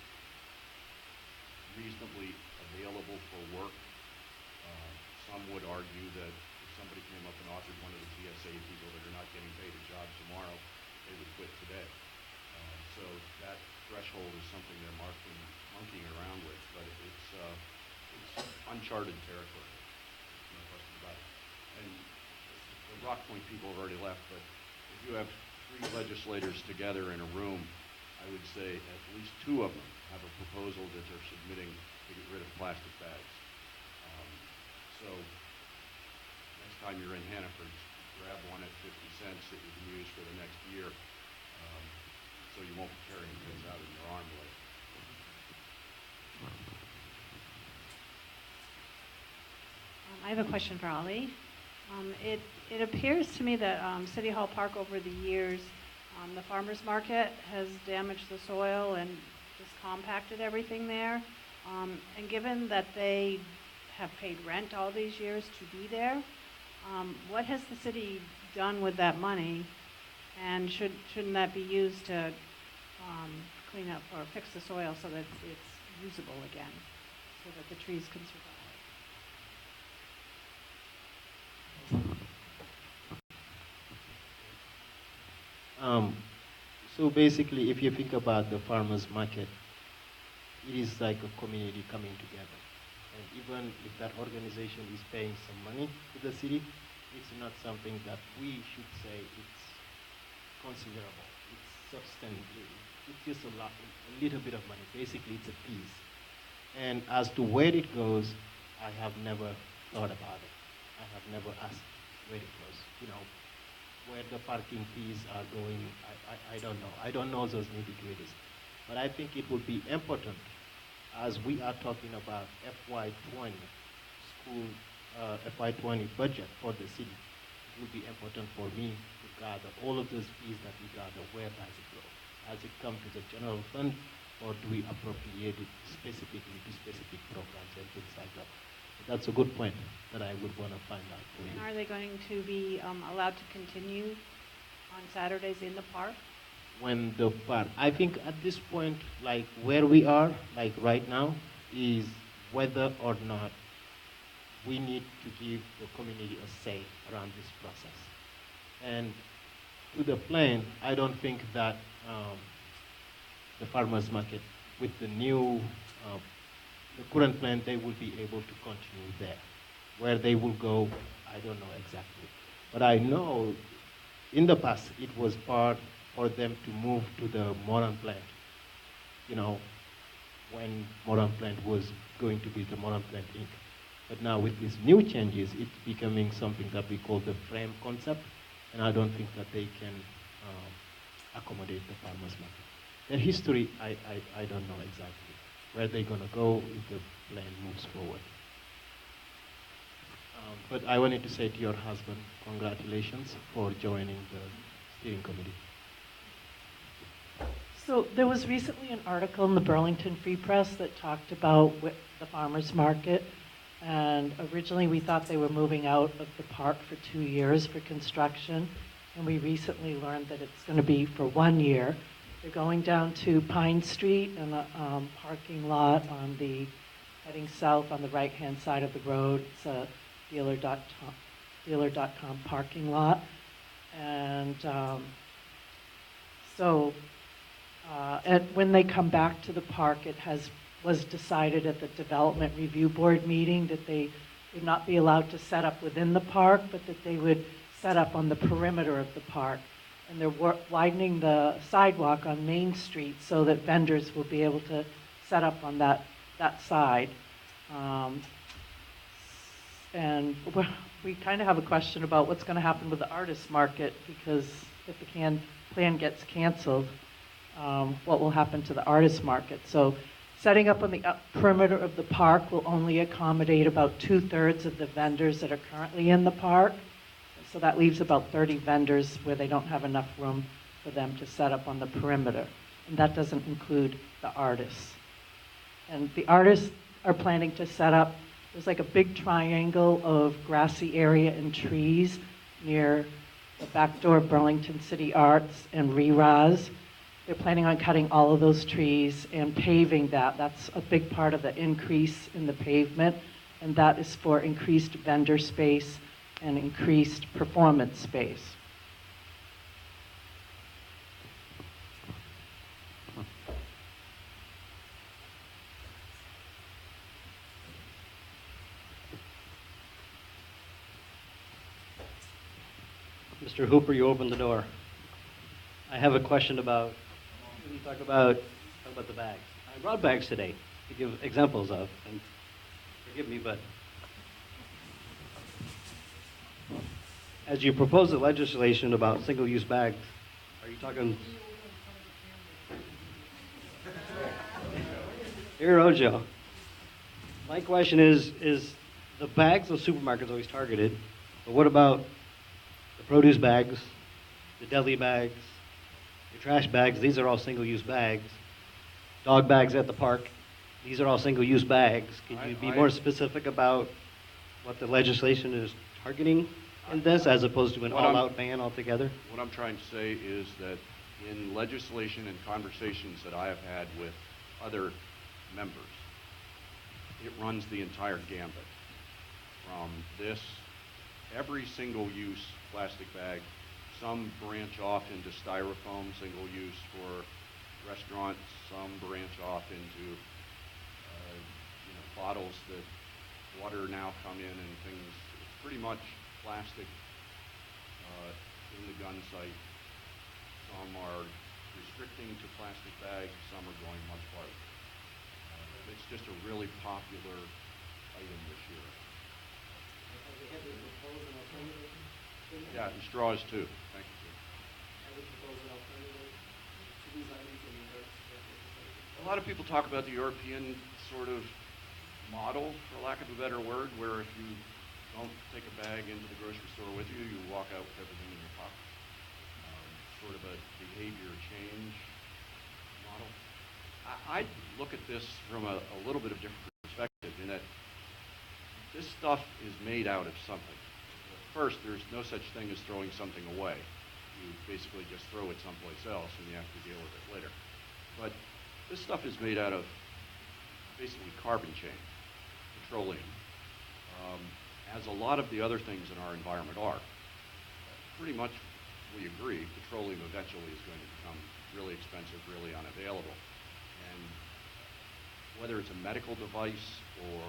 Speaker 10: reasonably available for work. Some would argue that if somebody came up and offered one of the TSA people that are not getting paid a job tomorrow, they would quit today. So that threshold is something they're monkeying around with, but it's uncharted territory. No question about it. And the Rock Point people have already left, but if you have 3 legislators together in a room, I would say at least 2 of them have a proposal that they're submitting to get rid of plastic bags. So next time you're in Hannaford, grab one at 50 cents that you can use for the next year, so you won't be carrying things out in your arm later.
Speaker 17: I have a question for Ali. It appears to me that City Hall Park over the years, the farmers market has damaged the soil and just compacted everything there. And given that they have paid rent all these years to be there, what has the city done with that money? And shouldn't that be used to clean up or fix the soil so that it's usable again, so that the trees can survive?
Speaker 9: So basically, if you think about the farmers market, it is like a community coming together. And even if that organization is paying some money to the city, it's not something that we should say it's considerable. It's substantial. It's just a little bit of money. Basically, it's a piece. And as to where it goes, I have never thought about it. I have never asked where it goes. You know, where the parking fees are going, I don't know. I don't know those nitty-gritties. But I think it would be important, as we are talking about FY20 school, FY20 budget for the city, it would be important for me to gather all of those fees that we gather. Where does it go? Does it come to the general fund, or do we appropriate it specifically to specific programs and things like that? That's a good point that I would want to find out for you.
Speaker 17: And are they going to be allowed to continue on Saturdays in the park?
Speaker 9: When the park, I think at this point, like where we are, like right now, is whether or not we need to give the community a say around this process. And to the plan, I don't think that the farmers market, with the new, the current plan, they will be able to continue there. Where they will go, I don't know exactly. But I know in the past, it was part for them to move to the Moran plant. You know, when Moran plant was going to be the Moran plant Inc. But now with these new changes, it's becoming something that we call the frame concept, and I don't think that they can accommodate the farmers market. Their history, I don't know exactly where they're going to go if the plan moves forward. But I wanted to say to your husband, congratulations for joining the steering committee.
Speaker 19: So there was recently an article in the Burlington Free Press that talked about the farmers market, and originally we thought they were moving out of the park for 2 years for construction, and we recently learned that it's going to be for 1 year. They're going down to Pine Street and a parking lot on the, heading south on the right-hand side of the road. It's a dealer.com parking lot. And and when they come back to the park, it was decided at the Development Review Board meeting that they would not be allowed to set up within the park, but that they would set up on the perimeter of the park. And they're widening the sidewalk on Main Street so that vendors will be able to set up on that side. And we kind of have a question about what's going to happen with the artist market, because if the plan gets canceled, what will happen to the artist market? So setting up on the perimeter of the park will only accommodate about 2/3 of the vendors that are currently in the park. So that leaves about 30 vendors where they don't have enough room for them to set up on the perimeter. And that doesn't include the artists. And the artists are planning to set up, there's like a big triangle of grassy area and trees near the back door of Burlington City Arts and ReRaz. They're planning on cutting all of those trees and paving that. That's a big part of the increase in the pavement, and that is for increased vendor space and increased performance space.
Speaker 14: Mr. Hooper, you opened the door. I have a question about, you talk about the bags. I brought bags today to give examples of, and forgive me, but as you propose the legislation about single-use bags, are you talking? Here, Ojo. My question is the bags of supermarkets always targeted, but what about the produce bags, the deli bags, the trash bags? These are all single-use bags. Dog bags at the park, these are all single-use bags. Can you be more specific about what the legislation is targeting in this, as opposed to an all-out ban altogether?
Speaker 10: What I'm trying to say is that in legislation and conversations that I have had with other members, it runs the entire gambit. From this, every single-use plastic bag, some branch off into styrofoam, single-use for restaurants, some branch off into bottles that water now come in and things. It's pretty much plastic in the gun site. Some are restricting to plastic bags, some are going much farther. It's just a really popular item this year. Yeah, and straws too. Thank you. A lot of people talk about the European sort of model, for lack of a better word, where if you don't take a bag into the grocery store with you, you walk out with everything in your pocket. Sort of a behavior change model. I look at this from a little bit of different perspective in that this stuff is made out of something. First, there's no such thing as throwing something away. You basically just throw it someplace else and you have to deal with it later. But this stuff is made out of basically carbon chain, petroleum, as a lot of the other things in our environment are. Pretty much we agree petroleum eventually is going to become really expensive, really unavailable. And whether it's a medical device or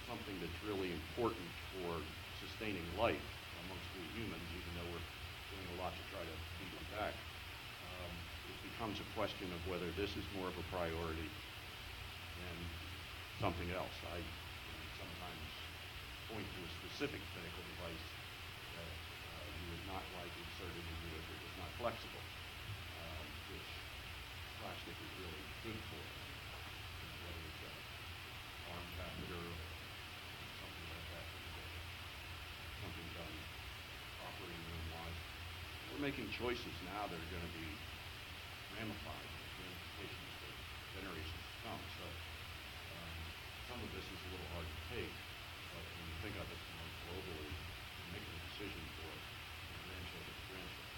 Speaker 10: something that's really important for sustaining life amongst we humans, even though we're doing a lot to try to beat it back, it becomes a question of whether this is more of a priority than something else. I sometimes point to a specific medical device that you would not like inserted in you if it was not flexible, which plastic is really good for, whether it's an arm catheter or something like that, something done operating room-wise. We're making choices now that are going to be ramified, ramifications for generations to come. So some of this is a little hard to take, but when you think of it more globally, you're making a decision for grandchildren's grandchildren.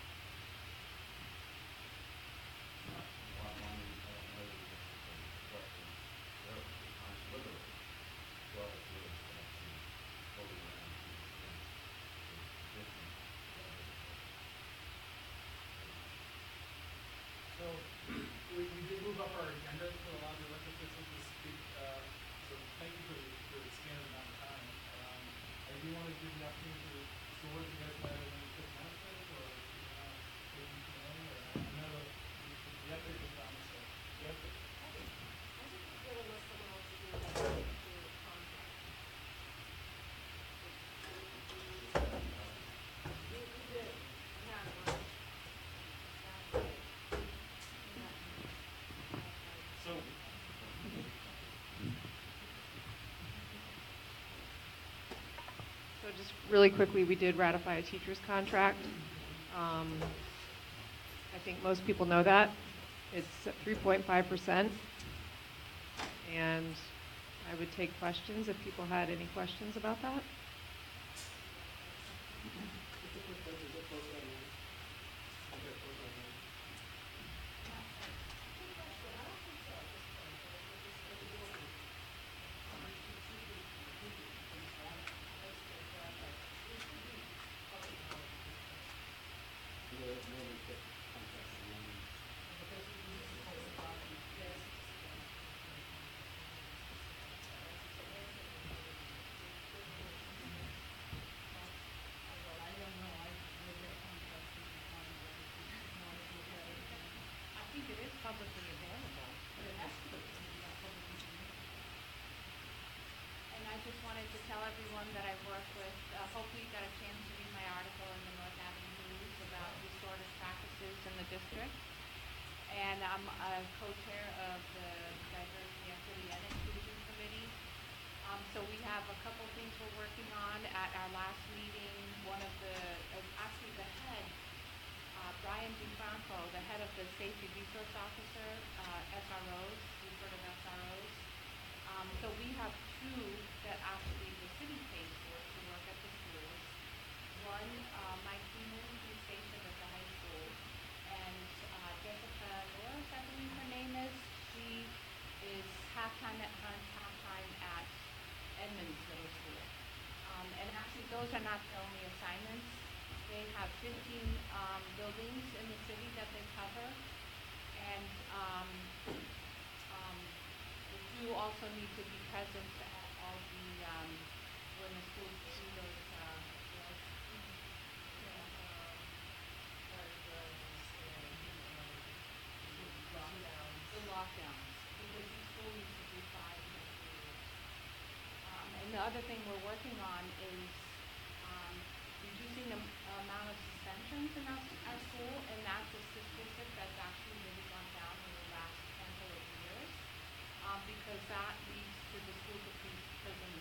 Speaker 2: So
Speaker 21: just really quickly, we did ratify a teacher's contract. I think most people know that. It's at 3.5%. And I would take questions if people had any questions about that.
Speaker 22: Publicly available. And I just wanted to tell everyone that I work with, hopefully you got a chance to read my article in the North Avenue News about restorative practices in the district. And I'm a co-chair of the Diversity, Equity, and Inclusion Committee. So we have a couple things we're working on. At our last meeting, one of the, actually the head, Brian DeFranco, the head of the Safety Resource Officer, SROs, we've heard of SROs. So we have two that actually the city pays for to work at the schools. One, Mike Keenan, who's stationed at the high school, and Jessica Norris, I believe her name is. She is half-time at Hunt, half-time at Edmonds Middle School. And actually those are not the only assignments. They have 15 buildings in the city that they cover, and the two also need to be present at all the when the schools do those lockdowns, because each school needs to do 5 in a school year. And the other thing we're working on is reducing the amount of suspensions in our school, and that's a statistic that's actually really gone down in the last handful of years, because that leads to the school to prison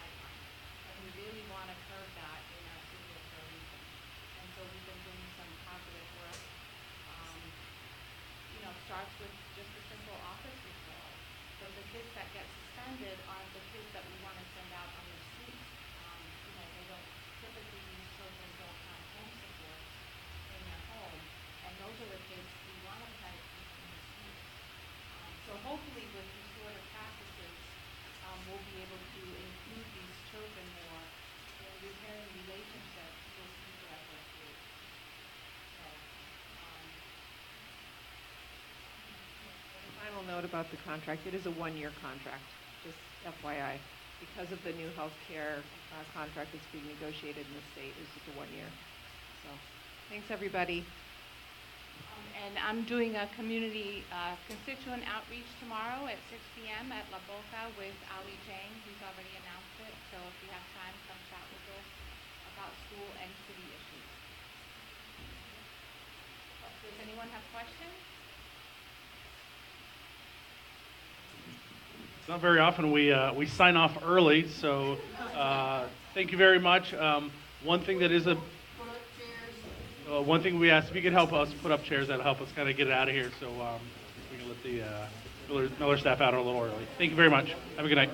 Speaker 22: pipeline. And we really want to curb that in our city of Burlington. And so we've been doing some positive work. Starts with just a simple office referral. So the kids that get suspended aren't the kids that we want to send out on the streets. They don't typically, these children don't have home support in their home, and those are the kids we want to try to keep in the schools. So hopefully with restorative practices, we'll be able to include these children more in repairing relationships with people at their schools. So,
Speaker 21: Final note about the contract, it is a 1-year contract, just FYI. Because of the new health care contract that's being negotiated in the state, it's just a 1 year. So, thanks everybody.
Speaker 22: And I'm doing a community constituent outreach tomorrow at 6 p.m. at La Boca with Ali Chang, who's already announced it. So if you have time, come chat with us about school and city issues. Does anyone have questions?
Speaker 8: It's not very often we sign off early, so thank you very much. One thing that is one thing we asked if you could help us put up chairs, that'll help us kind of get it out of here, so we can let the Miller staff out a little early. Thank you very much. Have a good night.